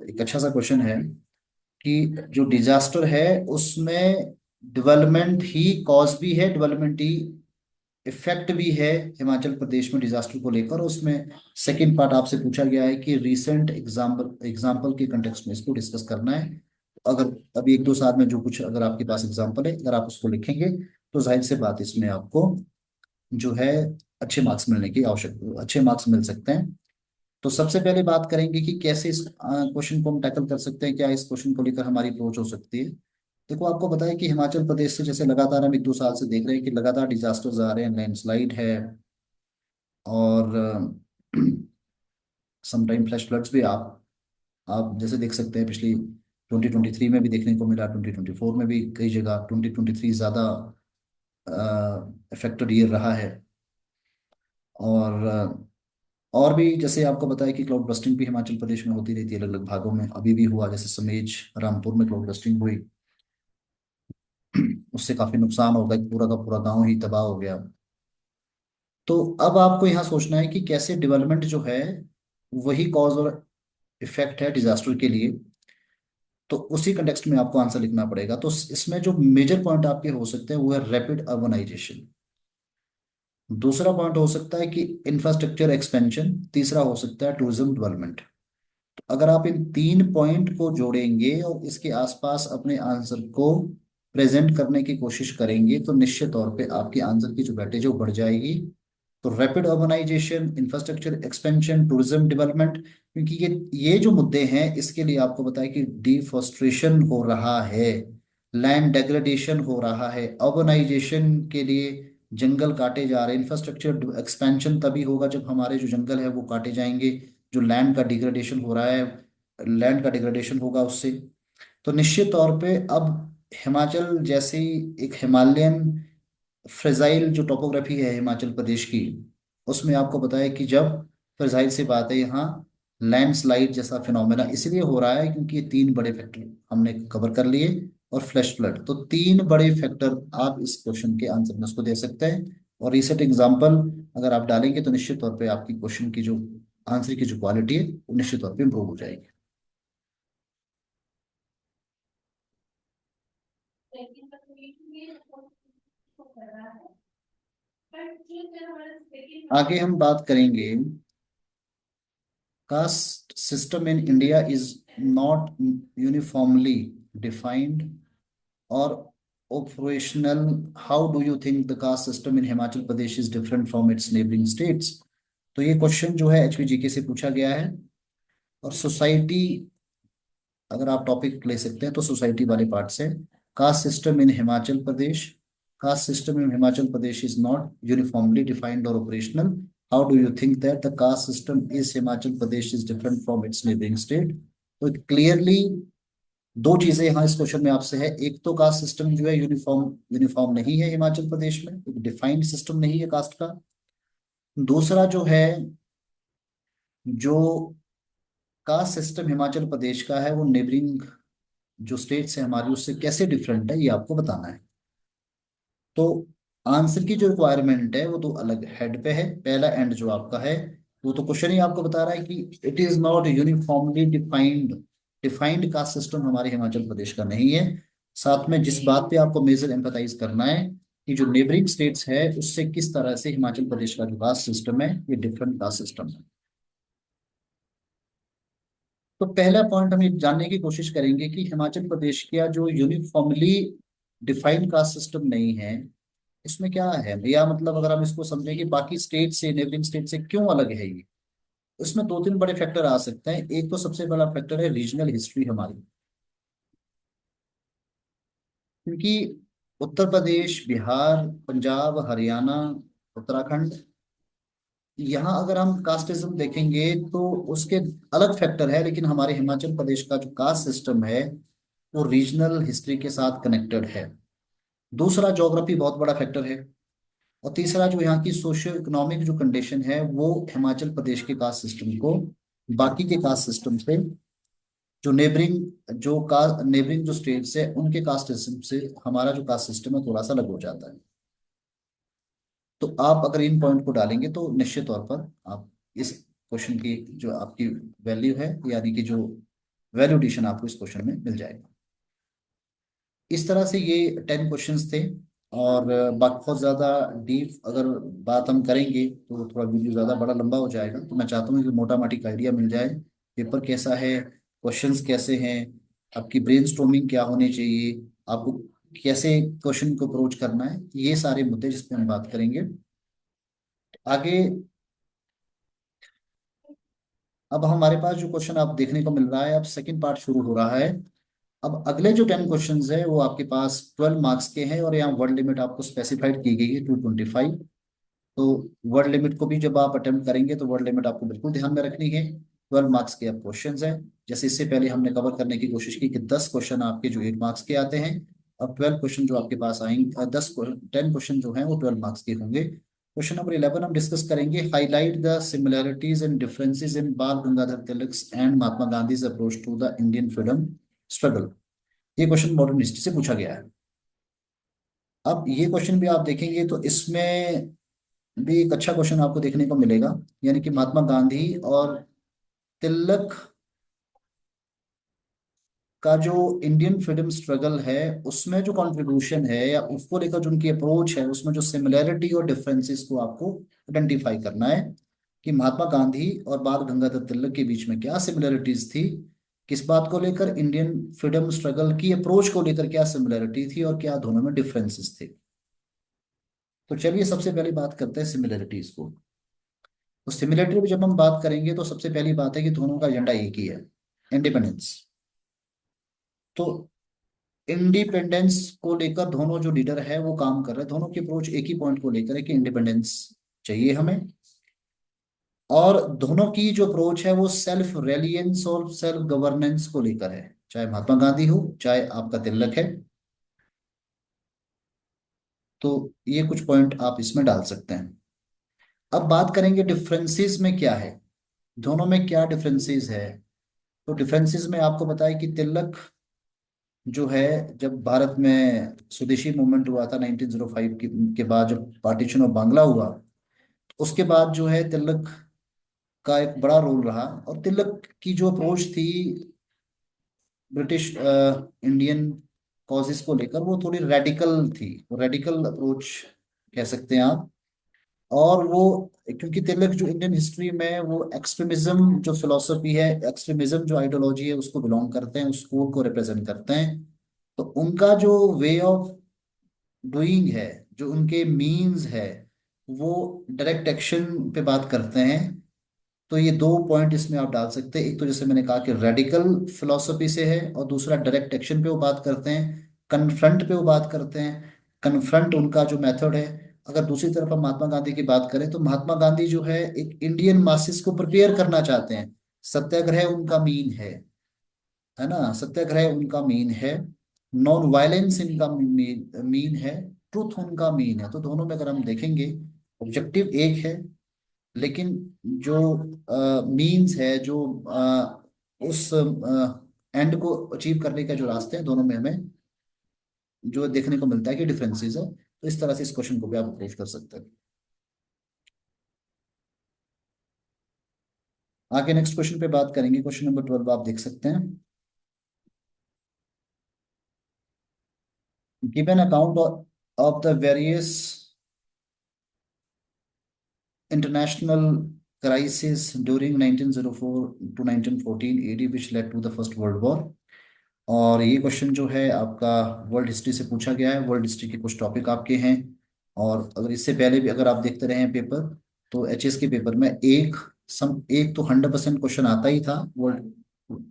एक अच्छा सा क्वेश्चन है कि जो डिजास्टर है उसमें डेवलपमेंट ही कॉज भी है, डेवलपमेंट ही इफेक्ट भी है हिमाचल प्रदेश में डिजास्टर को लेकर। उसमें सेकंड पार्ट आपसे पूछा गया है कि रीसेंट एग्जाम्पल के कंटेक्स्ट में इसको डिस्कस करना है। अगर अभी एक दो साल में जो कुछ अगर आपके पास एग्जाम्पल है, अगर आप उसको लिखेंगे, तो जाहिर सी बात इसमें आपको जो है अच्छे मार्क्स मिल सकते हैं। तो सबसे पहले बात करेंगे कि कैसे इस क्वेश्चन को हम टैकल कर सकते हैं, क्या इस क्वेश्चन को लेकर हमारी अप्रोच हो सकती है। देखो, आपको बताया कि हिमाचल प्रदेश से जैसे लगातार हम एक दो साल से देख रहे हैं कि लगातार डिजास्टर्स आ रहे हैं, लैंडस्लाइड है, और समटाइम फ्लैश फ्लड्स भी। आप जैसे देख सकते हैं, पिछली 2023 में भी देखने को मिला, 2024 में भी कई जगह 2023 ज़्यादा इफेक्टेड ईयर रहा है। और भी जैसे आपको बताया कि क्लाउड बस्टिंग भी हिमाचल प्रदेश में होती रहती है अलग अलग भागों में, अभी भी हुआ, जैसे समेज रामपुर में क्लाउड बस्टिंग हुई। उससे काफी नुकसान हो गया, पूरा का पूरा गांव ही तबाह हो गया। तो अब आपको यहाँ सोचना है कि कैसे डेवलपमेंट जो है वही कॉज और इफेक्ट है डिजास्टर के लिए। तो उसी कंटेक्स्ट में आपको आंसर लिखना पड़ेगा। तो इसमें जो मेजर पॉइंट आपके हो सकते हैं वो है रैपिड अर्बनाइजेशन। दूसरा पॉइंट हो सकता है कि इंफ्रास्ट्रक्चर एक्सपेंशन, तीसरा हो सकता है टूरिज्म डेवलपमेंट। अगर आप इन तीन पॉइंट को जोड़ेंगे और इसके आसपास अपने आंसर को प्रेजेंट करने की कोशिश करेंगे तो निश्चित तौर पे आपकी आंसर की जो वेटेज है वो बढ़ जाएगी। तो rapid urbanisation, infrastructure expansion, tourism development, क्योंकि ये जो मुद्दे हैं इसके लिए आपको बताया कि डिफॉरेस्टेशन हो रहा है, लैंड डेग्रेडेशन हो रहा है, अर्बनाइजेशन के लिए जंगल काटे जा रहे हैं, इंफ्रास्ट्रक्चर एक्सपेंशन तभी होगा जब हमारे जो जंगल है वो काटे जाएंगे, जो लैंड का डिग्रेडेशन हो रहा है, लैंड का डिग्रेडेशन होगा उससे। तो निश्चित तौर पे अब हिमाचल जैसी एक हिमालयन फ्रेजाइल जो टोपोग्राफी है हिमाचल प्रदेश की, उसमें आपको बताया कि जब फ्रेजाइल से बात है यहाँ लैंडस्लाइड जैसा फिनोमेना इसलिए हो रहा है क्योंकि ये तीन बड़े फैक्टर हमने कवर कर लिए, और फ्लैश फ्लड, तो तीन बड़े फैक्टर आप इस क्वेश्चन के आंसर में उसको दे सकते हैं। और रिसेंट एग्जांपल अगर आप डालेंगे तो निश्चित तौर पे आपकी क्वेश्चन की जो आंसर की जो क्वालिटी है वो निश्चित तौर पे इंप्रूव हो जाएगी। आगे हम बात करेंगे, caste system in India is not uniformly defined or operational. How do you think the caste system in Himachal Pradesh is different from its neighboring states? तो ये क्वेश्चन जो है HPGK से पूछा गया है। और सोसाइटी, अगर आप टॉपिक ले सकते हैं तो सोसाइटी वाले पार्ट से, caste system in Himachal Pradesh, caste system in Himachal Pradesh is not uniformly defined और operational. How do you think that the caste system is Himachal Pradesh is different from its neighbouring state? तो क्लियरली दो चीजें यहाँ इस क्वेश्चन में आपसे है, एक तो कास्ट सिस्टम जो है यूनिफॉर्म यूनिफॉर्म नहीं है हिमाचल प्रदेश में, एक डिफाइंड सिस्टम नहीं है कास्ट का। दूसरा जो है, जो कास्ट सिस्टम हिमाचल प्रदेश का है वो नेबरिंग जो स्टेट्स है हमारी उससे कैसे डिफरेंट है ये आपको बताना है। तो आंसर की जो रिक्वायरमेंट है वो तो अलग हेड पे है, पहला एंड जो आपका है वो तो क्वेश्चन ही आपको बता रहा है कि it is not uniformly defined, defined caste system हमारे हिमाचल प्रदेश का नहीं है। साथ में जिस बात पे आपको मेजर एम्फेसाइज करना है कि जो नेबरिंग स्टेट्स है उससे किस तरह से हिमाचल प्रदेश का जो कास्ट सिस्टम है ये डिफरेंट कास्ट सिस्टम है। तो पहला पॉइंट हम ये जानने की कोशिश करेंगे कि हिमाचल प्रदेश का जो यूनिफॉर्मली डिफाइंड कास्ट सिस्टम नहीं है इसमें क्या है भैया, मतलब अगर हम इसको समझें कि बाकी स्टेट से, नेबरिंग स्टेट से क्यों अलग है ये, इसमें दो तीन बड़े फैक्टर आ सकते हैं। एक तो सबसे बड़ा फैक्टर है रीजनल हिस्ट्री हमारी, क्योंकि उत्तर प्रदेश, बिहार, पंजाब, हरियाणा, उत्तराखंड, यहाँ अगर हम कास्टिज्म देखेंगे तो उसके अलग फैक्टर है, लेकिन हमारे हिमाचल प्रदेश का जो कास्ट सिस्टम है वो रीजनल हिस्ट्री के साथ कनेक्टेड है। दूसरा ज्योग्राफी बहुत बड़ा फैक्टर है। और तीसरा जो यहाँ की सोशियो इकोनॉमिक जो कंडीशन है वो हिमाचल प्रदेश के कास्ट सिस्टम को बाकी के कास्ट सिस्टम से, जो नेबरिंग जो स्टेट्स है उनके कास्ट सिस्टम से हमारा जो कास्ट सिस्टम है थोड़ा सा अलग हो जाता है। तो आप अगर इन पॉइंट को डालेंगे तो निश्चित तौर पर आप इस क्वेश्चन की जो आपकी वैल्यू है, यानी कि जो वैल्यू एडिशन आपको इस क्वेश्चन में मिल जाएगा। इस तरह से ये 10 क्वेश्चंस थे। और बहुत ज़्यादा डीप अगर बात हम करेंगे तो थोड़ा वीडियो ज़्यादा बड़ा लंबा हो जाएगा, तो मैं चाहता हूँ कि मोटा माटी आइडिया मिल जाए पेपर कैसा है, क्वेश्चंस कैसे हैं, आपकी ब्रेनस्टॉर्मिंग क्या होनी चाहिए, आपको कैसे क्वेश्चन को अप्रोच करना है, ये सारे मुद्दे जिस पे हम बात करेंगे आगे। अब हमारे पास जो क्वेश्चन आप देखने को मिल रहा है, अब सेकंड पार्ट शुरू हो रहा है। अब अगले जो 10 क्वेश्चंस है वो आपके पास 12 मार्क्स के हैं, और यहाँ वर्ड लिमिट आपको स्पेसिफाइड की गई है 225। तो वर्ड लिमिट को भी जब आप अटेम्प्ट करेंगे तो वर्ड लिमिट आपको बिल्कुल ध्यान में रखनी है। 12 मार्क्स के अब क्वेश्चन हैं, जैसे इससे पहले हमने कवर करने की कोशिश की कि 10 क्वेश्चन आपके जो 8 मार्क्स के आते हैं, अब 12 क्वेश्चन जो आपके पास आएंगे, 10 जो हैं वो 12 मार्क्स के होंगे। क्वेश्चन नंबर 11 हम डिस्कस करेंगे, highlight the similarities and differences in Bal Gangadhar Tilak and Mahatma Gandhi approach to the Indian freedom struggle. ये क्वेश्चन मॉडर्न हिस्ट्री से पूछा गया है। अब ये क्वेश्चन भी आप देखेंगे तो इसमें भी एक अच्छा क्वेश्चन आपको देखने को मिलेगा, यानी कि महात्मा गांधी और तिलक का जो इंडियन फ्रीडम स्ट्रगल है उसमें जो कंट्रीब्यूशन है या उसको लेकर जो उनकी अप्रोच है उसमें जो सिमिलैरिटी और डिफरेंसेस को आपको आइडेंटिफाई करना है कि महात्मा गांधी और बाल गंगाधर तिलक के बीच में क्या सिमिलैरिटीज थी, किस बात को लेकर, इंडियन फ्रीडम स्ट्रगल की अप्रोच को लेकर क्या सिमिलैरिटी थी और क्या दोनों में डिफरेंसेस थे। तो चलिए सबसे पहली बात करते हैं सिमिलैरिटीज को। तो सिमिलैरिटी पे जब हम बात करेंगे तो सबसे पहली बात है कि दोनों का एजेंडा एक ही है, इंडिपेंडेंस। तो इंडिपेंडेंस को लेकर दोनों जो लीडर है वो काम कर रहे हैं, दोनों की अप्रोच एक ही पॉइंट को लेकर है कि इंडिपेंडेंस चाहिए हमें। और दोनों की जो अप्रोच है वो सेल्फ रेलियंस और सेल्फ गवर्नेंस को लेकर है, चाहे महात्मा गांधी हो चाहे आपका तिलक है। तो ये कुछ पॉइंट आप इसमें डाल सकते हैं। अब बात करेंगे डिफरेंसेस में क्या है, दोनों में क्या डिफरेंसेस है। तो डिफरेंसेस में आपको बताया कि तिलक जो है, जब भारत में स्वदेशी मूवमेंट हुआ था 1905 के बाद जब पार्टीशन ऑफ बांग्ला हुआ, उसके बाद जो है तिलक का एक बड़ा रोल रहा। और तिलक की जो अप्रोच थी ब्रिटिश इंडियन कॉजेस को लेकर वो थोड़ी रेडिकल थी, वो रेडिकल अप्रोच कह सकते हैं आप। और वो क्योंकि तिलक जो इंडियन हिस्ट्री में वो एक्सट्रीमिज्म जो फिलोसफी है, एक्सट्रीमिज्म जो आइडियोलॉजी है उसको बिलोंग करते हैं, उस स्कूल को रिप्रेजेंट करते हैं। तो उनका जो वे ऑफ डूइंग है, जो उनके मीन्स है, वो डायरेक्ट एक्शन पे बात करते हैं। तो ये दो पॉइंट इसमें आप डाल सकते हैं, एक तो जैसे मैंने कहा कि रेडिकल फिलोसफी से है और दूसरा डायरेक्ट एक्शन पे वो बात करते हैं, कन्फ्रंट पे वो बात करते हैं, कन्फ्रंट उनका जो मेथड है। अगर दूसरी तरफ हम महात्मा गांधी की बात करें तो महात्मा गांधी जो है एक इंडियन मासिस को प्रिपेयर करना चाहते हैं, सत्याग्रह उनका मीन है ना, सत्याग्रह उनका मीन है, नॉन वायलेंस इनका मीन है, ट्रुथ उनका मीन है। तो दोनों में अगर हम देखेंगे ऑब्जेक्टिव एक है, लेकिन जो मीन्स है, जो उस एंड को अचीव करने का जो रास्ते हैं, दोनों में हमें जो देखने को मिलता है कि डिफरेंसेस है। तो इस तरह से इस क्वेश्चन को भी आप अप्रोच कर सकते हैं। आगे नेक्स्ट क्वेश्चन पे बात करेंगे, क्वेश्चन नंबर 12 आप देख सकते हैं। Give an account of the various international crisis during 1904 to 1914 AD which led to the first world war। और ये क्वेश्चन जो है आपका वर्ल्ड हिस्ट्री से पूछा गया है, वर्ल्ड हिस्ट्री के कुछ टॉपिक आपके हैं। और अगर इससे पहले भी अगर आप देखते रहे हैं पेपर, तो एचएस के पेपर में एक तो 100% क्वेश्चन आता ही था। वर्ल्ड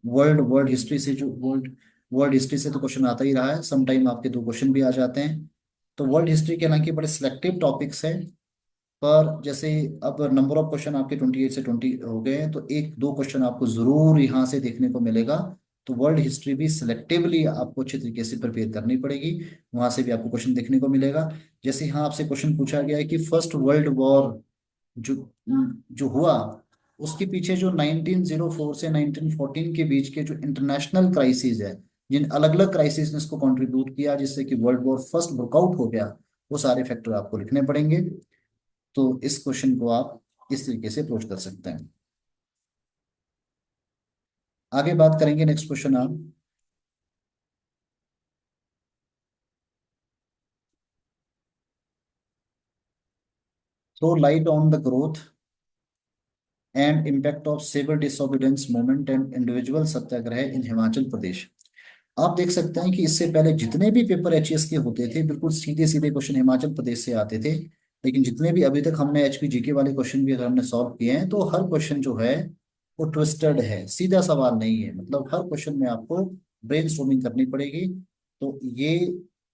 वर्ल्ड वर्ल्ड हिस्ट्री से जो वर्ल्ड वर्ल्ड हिस्ट्री से तो क्वेश्चन आता ही रहा है, सम टाइम आपके दो क्वेश्चन भी आ जाते हैं। तो वर्ल्ड हिस्ट्री के हालांकि बड़े सिलेक्टिव टॉपिक्स हैं, पर जैसे अब नंबर ऑफ क्वेश्चन आपके 28 से 20 हो गए हैं, तो एक दो क्वेश्चन आपको जरूर यहाँ से देखने को मिलेगा। तो वर्ल्ड हिस्ट्री भी सिलेक्टिवली आपको अच्छे तरीके से प्रिपेयर करनी पड़ेगी, वहां से भी आपको क्वेश्चन देखने को मिलेगा। जैसे यहाँ आपसे क्वेश्चन पूछा गया है कि फर्स्ट वर्ल्ड वॉर जो जो हुआ, उसके पीछे जो 1904 से 1914 के बीच के जो इंटरनेशनल क्राइसिस है, जिन अलग अलग क्राइसिस ने इसको कंट्रीब्यूट किया जिससे कि वर्ल्ड वॉर फर्स्ट ब्रेकआउट हो गया, वो सारे फैक्टर आपको लिखने पड़ेंगे। तो इस क्वेश्चन को आप इस तरीके से अप्रोच कर सकते हैं। आगे बात करेंगे, नेक्स्ट क्वेश्चन आप। Throw light on the growth and impact of civil disobedience movement and individual Satyagraha in Himachal Pradesh. आप देख सकते हैं कि इससे पहले जितने भी पेपर एचएस के होते थे बिल्कुल सीधे सीधे क्वेश्चन हिमाचल प्रदेश से आते थे। लेकिन जितने भी अभी तक हमने एचपी जीके वाले क्वेश्चन भी अगर हमने सॉल्व किए हैं, तो हर क्वेश्चन जो है वो ट्विस्टेड है, सीधा सवाल नहीं है। मतलब हर क्वेश्चन में आपको ब्रेनस्टॉर्मिंग करनी पड़ेगी। तो ये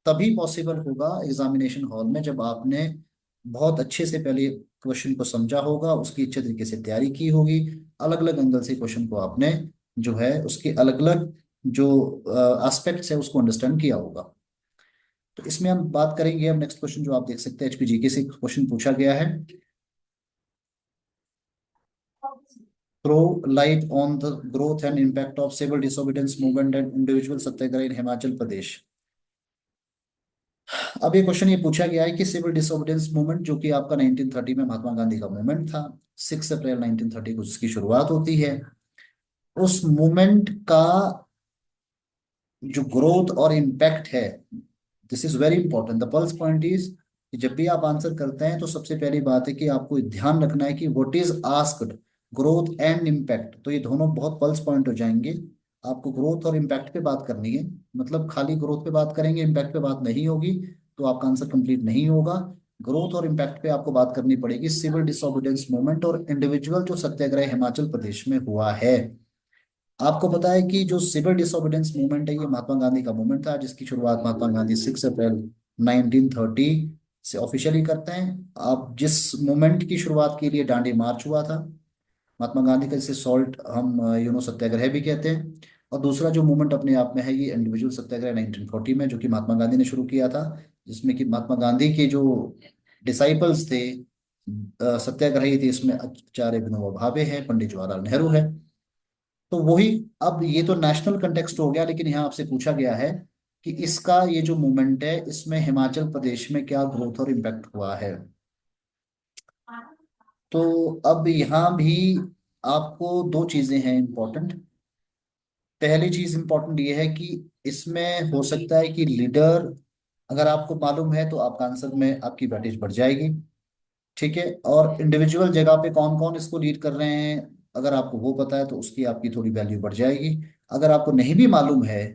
तभी पॉसिबल होगा एग्जामिनेशन हॉल में जब आपने बहुत अच्छे से पहले क्वेश्चन को समझा होगा, उसकी अच्छे तरीके से तैयारी की होगी, अलग अलग एंगल से क्वेश्चन को आपने जो है उसके अलग अलग जो एस्पेक्ट्स है उसको अंडरस्टैंड किया होगा। तो इसमें हम बात करेंगे अब नेक्स्ट क्वेश्चन जो आप देख सकते हैं, एचपीजीके से क्वेश्चन पूछा गया है। Throw light on the growth and impact of civil disobedience movement and individual Satyagraha in Himachal Pradesh. अब ये क्वेश्चन ये पूछा गया है कि सिविल डिसोबीडियंस मूवमेंट जो कि आपका 1930 में महात्मा गांधी का मूवमेंट था, 6 अप्रैल 1930 को उसकी शुरुआत होती है। उस मूवमेंट का जो ग्रोथ और इम्पैक्ट है, this is very important. The pulse point is कि जब भी आप आंसर करते हैं तो सबसे पहली बात है कि आपको ध्यान रखना है कि what is asked, growth and impact. तो ये दोनों बहुत पल्स पॉइंट हो जाएंगे। आपको ग्रोथ और इम्पैक्ट पे बात करनी है, मतलब खाली ग्रोथ पे बात करेंगे, इम्पैक्ट पे बात नहीं होगी तो आपका आंसर कंप्लीट नहीं होगा। ग्रोथ और इम्पैक्ट पे आपको बात करनी पड़ेगी। सिविल डिसोबीडियंस मूवमेंट और इंडिविजुअल जो सत्याग्रह हिमाचल प्रदेश में हुआ है। आपको पता है कि जो सिविल डिसोबीडियंस मूवमेंट है ये महात्मा गांधी का मूवमेंट था, जिसकी शुरुआत महात्मा गांधी 6 अप्रैल 1930 से ऑफिशियली करते हैं। आप जिस मूवमेंट की शुरुआत के लिए दांडी मार्च हुआ था महात्मा गांधी का, जिसे सॉल्ट हम सत्याग्रह भी कहते हैं। और दूसरा जो मूवमेंट अपने आप में है ये इंडिविजुअल सत्याग्रह 1940 में, जो कि महात्मा गांधी ने शुरू किया था, जिसमें कि महात्मा गांधी के जो डिसाइपल्स थे, सत्याग्रही थे, इसमें आचार्य विनोबा भावे हैं, पंडित जवाहरलाल नेहरू है। तो वही, अब ये तो नेशनल कंटेक्स्ट हो गया, लेकिन यहाँ आपसे पूछा गया है कि इसका ये जो मूवमेंट है इसमें हिमाचल प्रदेश में क्या ग्रोथ और इम्पैक्ट हुआ है। तो अब यहाँ भी आपको दो चीजें हैं इंपॉर्टेंट। पहली चीज इंपॉर्टेंट ये है कि इसमें हो सकता है कि लीडर अगर आपको मालूम है तो आपका आंसर में आपकी वेटेज बढ़ जाएगी। ठीक है, और इंडिविजुअल जगह पे कौन कौन इसको लीड कर रहे हैं, अगर आपको वो पता है तो उसकी आपकी थोड़ी वैल्यू बढ़ जाएगी। अगर आपको नहीं भी मालूम है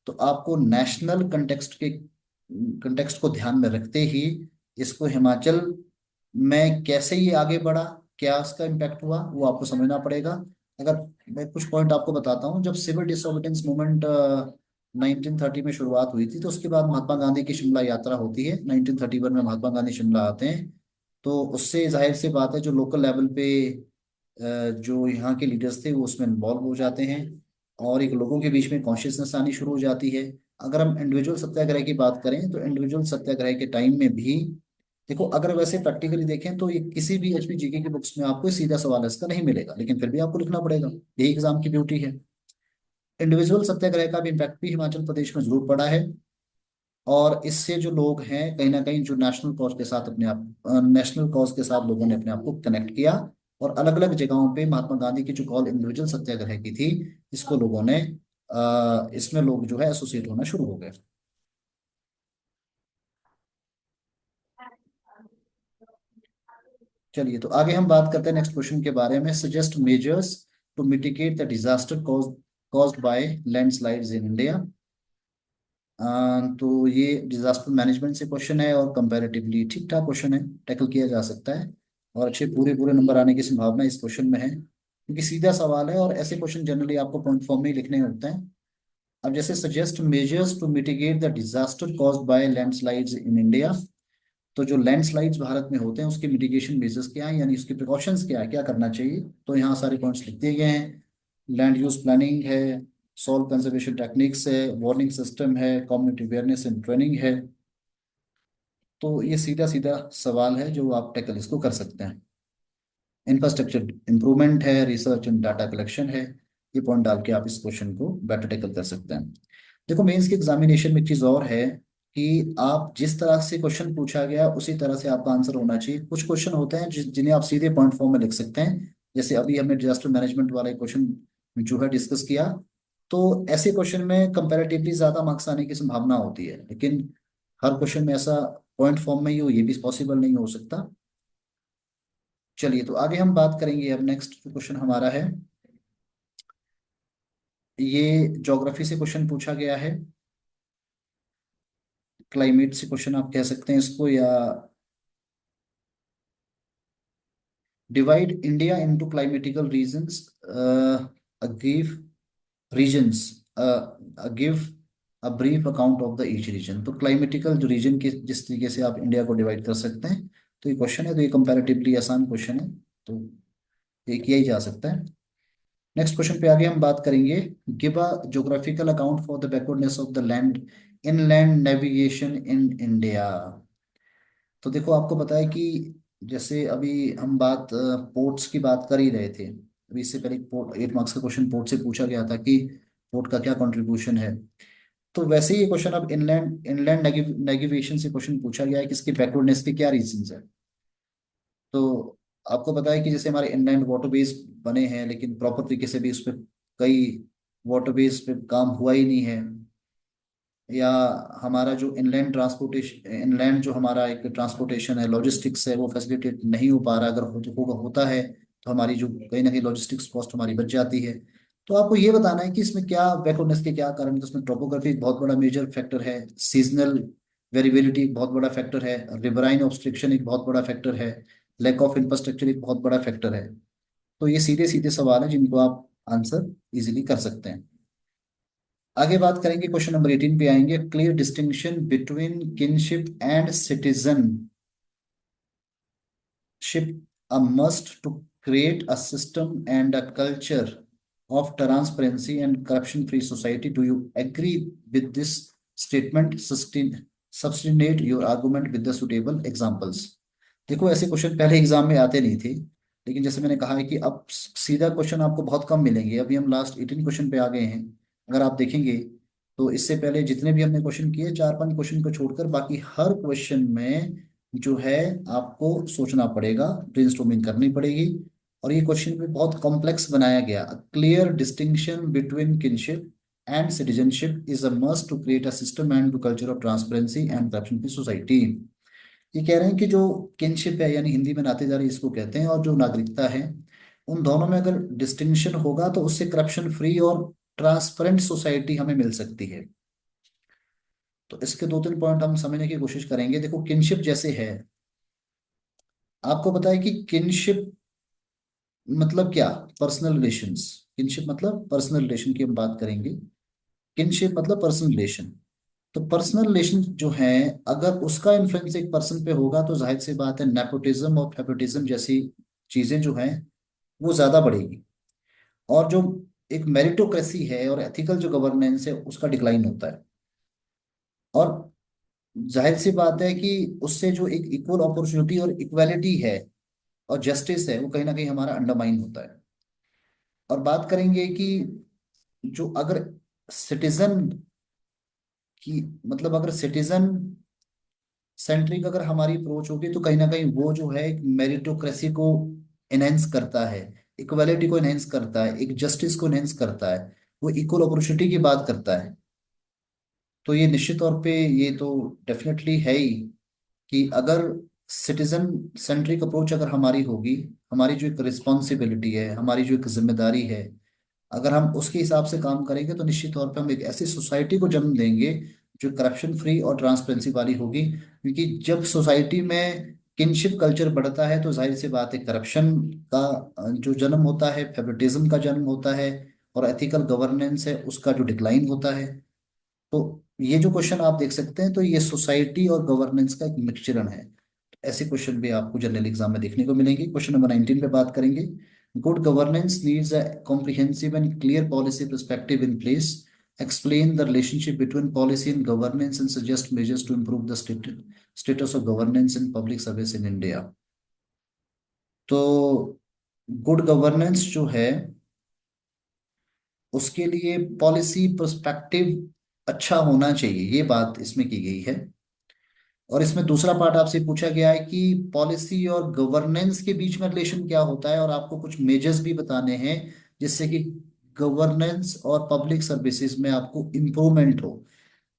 तो आपको नेशनल कंटेक्स्ट को ध्यान में रखते ही इसको हिमाचल में कैसे ये आगे बढ़ा, क्या उसका इम्पैक्ट हुआ, वो आपको समझना पड़ेगा। अगर मैं कुछ पॉइंट आपको बताता हूँ, जब सिविल डिसोबीडियंस मूवमेंट 1930 में शुरुआत हुई थी तो उसके बाद महात्मा गांधी की शिमला यात्रा होती है। 1931 में महात्मा गांधी शिमला आते हैं। तो उससे जाहिर सी बात है जो लोकल लेवल पे जो यहाँ के लीडर्स थे वो उसमें इन्वॉल्व हो जाते हैं, और एक लोगों के बीच में कॉन्शियसनेस आनी शुरू हो जाती है। अगर हम इंडिविजुअल सत्याग्रह की बात करें तो इंडिविजुअल सत्याग्रह के टाइम में भी देखो, अगर वैसे प्रैक्टिकली देखें तो ये किसी भी एचपी जीके की बुक्स में आपको सीधा सवाल इसका नहीं मिलेगा, लेकिन फिर भी आपको लिखना पड़ेगा, यही एग्जाम की ब्यूटी है। इंडिविजुअल सत्याग्रह का भी इम्पैक्ट भी हिमाचल प्रदेश में जरूर पड़ा है, और इससे जो लोग हैं कहीं ना कहीं जो नेशनल कॉज के साथ अपने आप नेशनल कॉज के साथ लोगों ने अपने आप को कनेक्ट किया, और अलग अलग जगहों पे महात्मा गांधी की जो कॉल इंडिविजुअल सत्याग्रह की थी, इसको लोगों ने इसमें लोग जो है एसोसिएट होना शुरू हो गए। चलिए तो आगे हम बात करते हैं नेक्स्ट क्वेश्चन के बारे में। Suggest measures to mitigate the disaster caused by landslides in India. तो ये डिजास्टर मैनेजमेंट से क्वेश्चन है और कंपैरेटिवली ठीक ठाक क्वेश्चन है, टैकल किया जा सकता है, और अच्छे पूरे पूरे नंबर आने की संभावना इस क्वेश्चन में है, क्योंकि सीधा सवाल है और ऐसे क्वेश्चन जनरली आपको पॉइंट फॉर्म में ही लिखने होते हैं। अब जैसे suggest measures to mitigate the disaster caused by landslides in India, तो जो लैंडस्लाइड्स भारत में होते हैं उसके मिटिगेशन मेजर्स क्या है, यानी उसकी प्रिकॉशंस क्या है, क्या करना चाहिए। तो यहाँ सारे पॉइंट्स लिख दिए गए हैं। लैंड यूज प्लानिंग है, सॉइल कंजर्वेशन टेक्निक्स है, वार्निंग सिस्टम है, कम्युनिटी अवेयरनेस एंड ट्रेनिंग है। तो ये सीधा सीधा सवाल है जो आप टैकल इसको कर सकते हैं। इंफ्रास्ट्रक्चर इंप्रूवमेंट है, रिसर्च एंड डाटा कलेक्शन है। ये पॉइंट डाल के आप इस क्वेश्चन को बेटर टैकल कर सकते हैं। देखो मेंस के एग्जामिनेशन में एक चीज और है कि आप जिस तरह से क्वेश्चन पूछा गया उसी तरह से आपका आंसर होना चाहिए। कुछ क्वेश्चन होते हैं जिन्हें आप सीधे पॉइंट फॉर्म में लिख सकते हैं, जैसे अभी हमने डिजास्टर मैनेजमेंट वाला क्वेश्चन जो है डिस्कस किया। तो ऐसे क्वेश्चन में कंपैरेटिवली ज्यादा मार्क्स आने की संभावना होती है, लेकिन हर क्वेश्चन में ऐसा पॉइंट फॉर्म में ही हो ये भी पॉसिबल नहीं हो सकता। चलिए तो आगे हम बात करेंगे। अब नेक्स्ट जो क्वेश्चन हमारा है ये ज्योग्राफी से क्वेश्चन पूछा गया है, क्लाइमेट से क्वेश्चन आप कह सकते हैं इसको, या divide India into climatical regions, give regions, give a brief account of the each region। तो क्लाइमेटिकल जो रीजन के जिस तरीके से आप इंडिया को डिवाइड कर सकते हैं, तो ये क्वेश्चन है, तो ये कंपैरेटिवली आसान क्वेश्चन है, तो ये किया ही जा सकता है। नेक्स्ट क्वेश्चन पे आगे हम बात करेंगे। Give a geographical account for the backwardness of the land inland navigation in India. तो देखो आपको पता है कि जैसे अभी हम बात पोर्ट्स की बात कर ही रहे थे, अभी इससे पहले पोर्ट 8 मार्क्स का क्वेश्चन पोर्ट से पूछा गया था कि पोर्ट का क्या कंट्रीब्यूशन है। तो वैसे ही ये क्वेश्चन अब इनलैंड इनलैंड नेविगेशन से क्वेश्चन पूछा गया है कि इसके बैकवर्डनेस के क्या रीजंस है। तो आपको पता है कि जैसे हमारे इनलैंड वाटरवेज बने हैं, लेकिन प्रॉपर तरीके से भी उस पर कई वाटरवेज पे काम हुआ ही नहीं है। या हमारा जो इनलैंड जो हमारा एक ट्रांसपोर्टेशन है, लॉजिस्टिक्स है, वो फैसिलिटेट नहीं हो पा रहा। अगर होता है तो हमारी जो कहीं ना कहीं लॉजिस्टिक्स कॉस्ट हमारी बच जाती है। तो आपको ये बताना है कि इसमें क्या बैकवर्डनेस के क्या कारण है। तो इसमें टोपोग्राफी एक बहुत बड़ा मेजर फैक्टर है, सीजनल वेरिएबिलिटी एक बहुत बड़ा फैक्टर है, रिवराइन ऑब्स्ट्रक्शन एक बहुत बड़ा फैक्टर है, लैक ऑफ इंफ्रास्ट्रक्चर एक बहुत बड़ा फैक्टर है। तो ये सीधे सीधे सवाल है जिनको आप आंसर इजीली कर सकते हैं। आगे बात करेंगे, क्वेश्चन नंबर 18 पे आएंगे। Clear distinction between kinship and citizenship a must to create a system and a culture of transparency and corruption free society. Do you agree with this statement? Substantiate your argument with the suitable examples. देखो, ऐसे क्वेश्चन पहले एग्जाम में आते नहीं थे, लेकिन जैसे मैंने कहा है कि अब सीधा क्वेश्चन आपको बहुत कम मिलेंगे। अभी हम लास्ट 18 क्वेश्चन पे आ गए हैं। अगर आप देखेंगे तो इससे पहले जितने भी हमने क्वेश्चन किए, 4-5 क्वेश्चन को छोड़कर बाकी हर क्वेश्चन में जो है आपको सोचना पड़ेगा, ब्रेनस्टॉर्मिंग करनी पड़ेगी। और ये क्वेश्चन भी बहुत कॉम्प्लेक्स बनाया गया। Clear distinction between kinship and citizenship is a must to create a system and to culture of transparency and corruption free society. ये कह रहे हैं कि जो किनशिप है, यानी हिंदी में नातेदारी इसको कहते हैं, और जो नागरिकता है, उन दोनों में अगर डिस्टिंक्शन होगा तो उससे करप्शन फ्री और ट्रांसपेरेंट सोसाइटी हमें मिल सकती है। तो इसके 2-3 पॉइंट हम समझने की कोशिश करेंगे। देखो, किनशिप जैसे है, आपको पता है कि किनशिप मतलब क्या? Personal relations. किनशिप मतलब पर्सनल रिलेशन की हम बात करेंगे। किनशिप मतलब पर्सनल रिलेशन। तो पर्सनल रिलेशन जो है, अगर उसका इन्फ्लुएंस एक पर्सन पे होगा तो जाहिर सी बात है नेपोटिज्म और फेवरेटिज्म जैसी चीजें जो हैं वो ज्यादा बढ़ेगी। और जो एक मेरिटोक्रेसी है और एथिकल जो गवर्नेंस है उसका डिक्लाइन होता है। और जाहिर सी बात है कि उससे जो एक इक्वल अपॉर्चुनिटी और इक्वालिटी है और जस्टिस है, वो कहीं ना कहीं हमारा अंडरमाइन होता है। और बात करेंगे कि जो अगर सिटीजन की मतलब अगर सिटीजन सेंट्रिक अगर हमारी अप्रोच होगी तो कहीं ना कहीं वो जो है एक मेरिटोक्रेसी को एनहेंस करता है, इक्वालिटी को एनहेंस करता है, एक जस्टिस को एनहेंस करता है, वो इक्वल अपॉर्चुनिटी की बात करता है। तो ये निश्चित तौर पे ये तो डेफिनेटली है ही कि अगर सिटीजन सेंट्रिक अप्रोच अगर हमारी होगी, हमारी जो एक रिस्पॉन्सिबिलिटी है, हमारी जो एक जिम्मेदारी है, अगर हम उसके हिसाब से काम करेंगे तो निश्चित तौर पे हम एक ऐसी सोसाइटी को जन्म देंगे जो करप्शन फ्री और ट्रांसपेरेंसी वाली होगी। क्योंकि जब सोसाइटी में किनशिप कल्चर बढ़ता है तो जाहिर सी बात है करप्शन का जो जन्म होता है, फेवरेटिज्म का जन्म होता है, और एथिकल गवर्नेंस है उसका जो डिक्लाइन होता है। तो ये जो क्वेश्चन आप देख सकते हैं, तो ये सोसाइटी और गवर्नेंस का एक मिक्सचरन है। ऐसे क्वेश्चन भी आपको जनरल एग्जाम में देखने को मिलेंगे। क्वेश्चन नंबर 19 पे बात करेंगे। Good governance needs a comprehensive and clear policy perspective in place. Explain the relationship between policy and governance and suggest measures to improve the status of governance in public service in India. तो गुड गवर्नेंस जो है उसके लिए पॉलिसी पर्सपेक्टिव अच्छा होना चाहिए, ये बात इसमें की गई है। और इसमें दूसरा पार्ट आपसे पूछा गया है कि पॉलिसी और गवर्नेंस के बीच में रिलेशन क्या होता है, और आपको कुछ मेजर्स भी बताने हैं जिससे कि गवर्नेंस और पब्लिक सर्विसेज में आपको इम्प्रूवमेंट हो।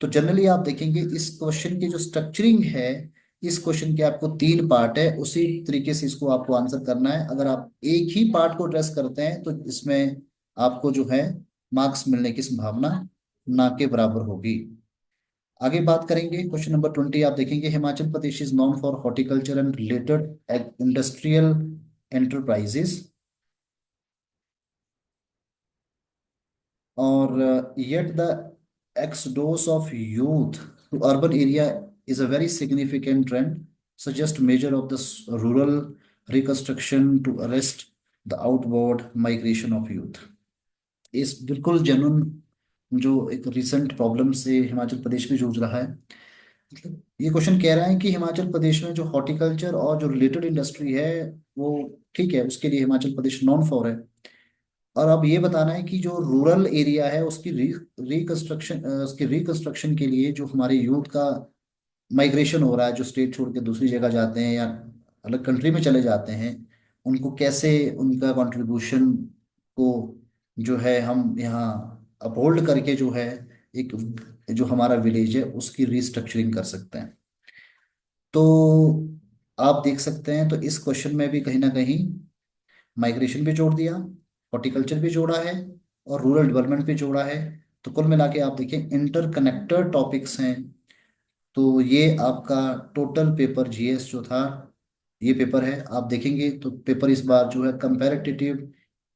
तो जनरली आप देखेंगे इस क्वेश्चन की जो स्ट्रक्चरिंग है, इस क्वेश्चन के आपको 3 पार्ट है, उसी तरीके से इसको आपको आंसर करना है। अगर आप एक ही पार्ट को एड्रेस करते हैं तो इसमें आपको जो है मार्क्स मिलने की संभावना ना के बराबर होगी। आगे बात करेंगे, क्वेश्चन नंबर 20 आप देखेंगे। Himachal Pradesh is known for horticulture and related industrial enterprises, और yet the exodus of youth to urban area is a very significant trend, suggest measure of this rural reconstruction to arrest the outward migration of youth। इस बिल्कुल जेन्युइन जो एक रिसेंट प्रॉब्लम से हिमाचल प्रदेश में जूझ रहा है, मतलब ये क्वेश्चन कह रहा है कि हिमाचल प्रदेश में जो हॉर्टिकल्चर और जो रिलेटेड इंडस्ट्री है वो ठीक है, उसके लिए हिमाचल प्रदेश नॉन फॉर है। और अब ये बताना है कि जो रूरल एरिया है उसकी रिकंस्ट्रक्शन के लिए जो हमारे यूथ का माइग्रेशन हो रहा है, जो स्टेट छोड़ के दूसरी जगह जाते हैं या अलग कंट्री में चले जाते हैं, उनको कैसे उनका कंट्रीब्यूशन को जो है हम यहाँ अपहोल्ड करके जो है एक जो हमारा विलेज है उसकी रिस्ट्रक्चरिंग कर सकते हैं। तो आप देख सकते हैं, तो इस क्वेश्चन में भी कहीं ना कहीं माइग्रेशन भी जोड़ दिया, हॉर्टिकल्चर भी जोड़ा है, और रूरल डेवलपमेंट भी जोड़ा है। तो कुल मिला के आप देखिए इंटरकनेक्टेड टॉपिक्स हैं। तो ये आपका टोटल पेपर जीएस जो था, ये पेपर है। आप देखेंगे तो पेपर इस बार जो है कंपैरेटिव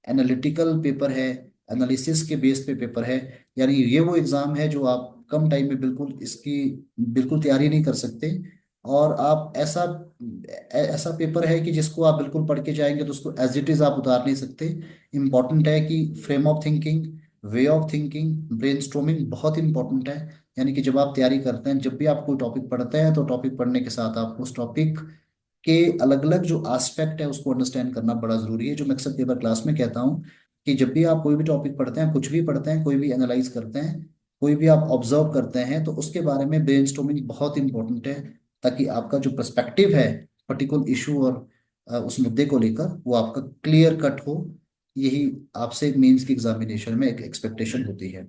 एनालिटिकल पेपर है, एनालिसिस के बेस पे पेपर है। यानी ये वो एग्जाम है जो आप कम टाइम में बिल्कुल इसकी बिल्कुल तैयारी नहीं कर सकते। और आप ऐसा ऐसा पेपर है कि जिसको आप बिल्कुल पढ़ के जाएंगे तो उसको एज इट इज आप उतार नहीं सकते। इम्पॉर्टेंट है कि frame of thinking, way of thinking, brainstorming बहुत इंपॉर्टेंट है। यानी कि जब आप तैयारी करते हैं, जब भी आप कोई टॉपिक पढ़ते हैं, तो टॉपिक पढ़ने के साथ आप उस टॉपिक के अलग अलग जो एस्पेक्ट है उसको अंडरस्टैंड करना बड़ा जरूरी है। जो मैं अक्सर पेपर क्लास में कहता हूँ कि जब भी आप कोई भी टॉपिक पढ़ते हैं, कुछ भी पढ़ते हैं, कोई भी एनालाइज करते हैं, कोई भी आप ऑब्जर्व करते हैं, तो उसके बारे में ब्रेनस्टॉर्मिंग बहुत इंपॉर्टेंट है, ताकि आपका जो पर्सपेक्टिव है पर्टिकुलर इशू और उस मुद्दे को लेकर वो आपका क्लियर कट हो। यही आपसे मेंस की एग्जामिनेशन में एक एक्सपेक्टेशन होती है।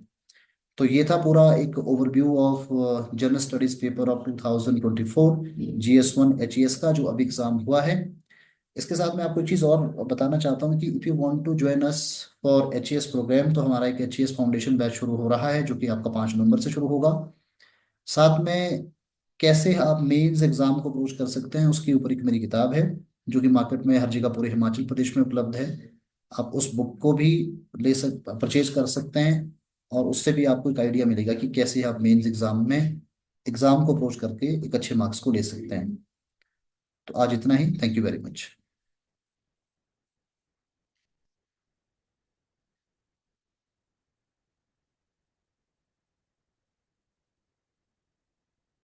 तो ये था पूरा एक overview of general studies paper of 2024 GS1 HES का जो अभी एग्जाम हुआ है। इसके साथ मैं आपको एक चीज़ और बताना चाहता हूँ कि if you want to join us for HES programme, तो हमारा एक HES फाउंडेशन बैच शुरू हो रहा है जो कि आपका 5 नवंबर से शुरू होगा। साथ में कैसे आप मेंस एग्जाम को अप्रोच कर सकते हैं उसके ऊपर एक मेरी किताब है जो कि मार्केट में हर जगह पूरे हिमाचल प्रदेश में उपलब्ध है। आप उस बुक को भी परचेज कर सकते हैं, और उससे भी आपको एक आइडिया मिलेगा कि कैसे आप मेंस एग्जाम में एग्जाम को अप्रोच करके एक अच्छे मार्क्स को ले सकते हैं। तो आज इतना ही। Thank you very much.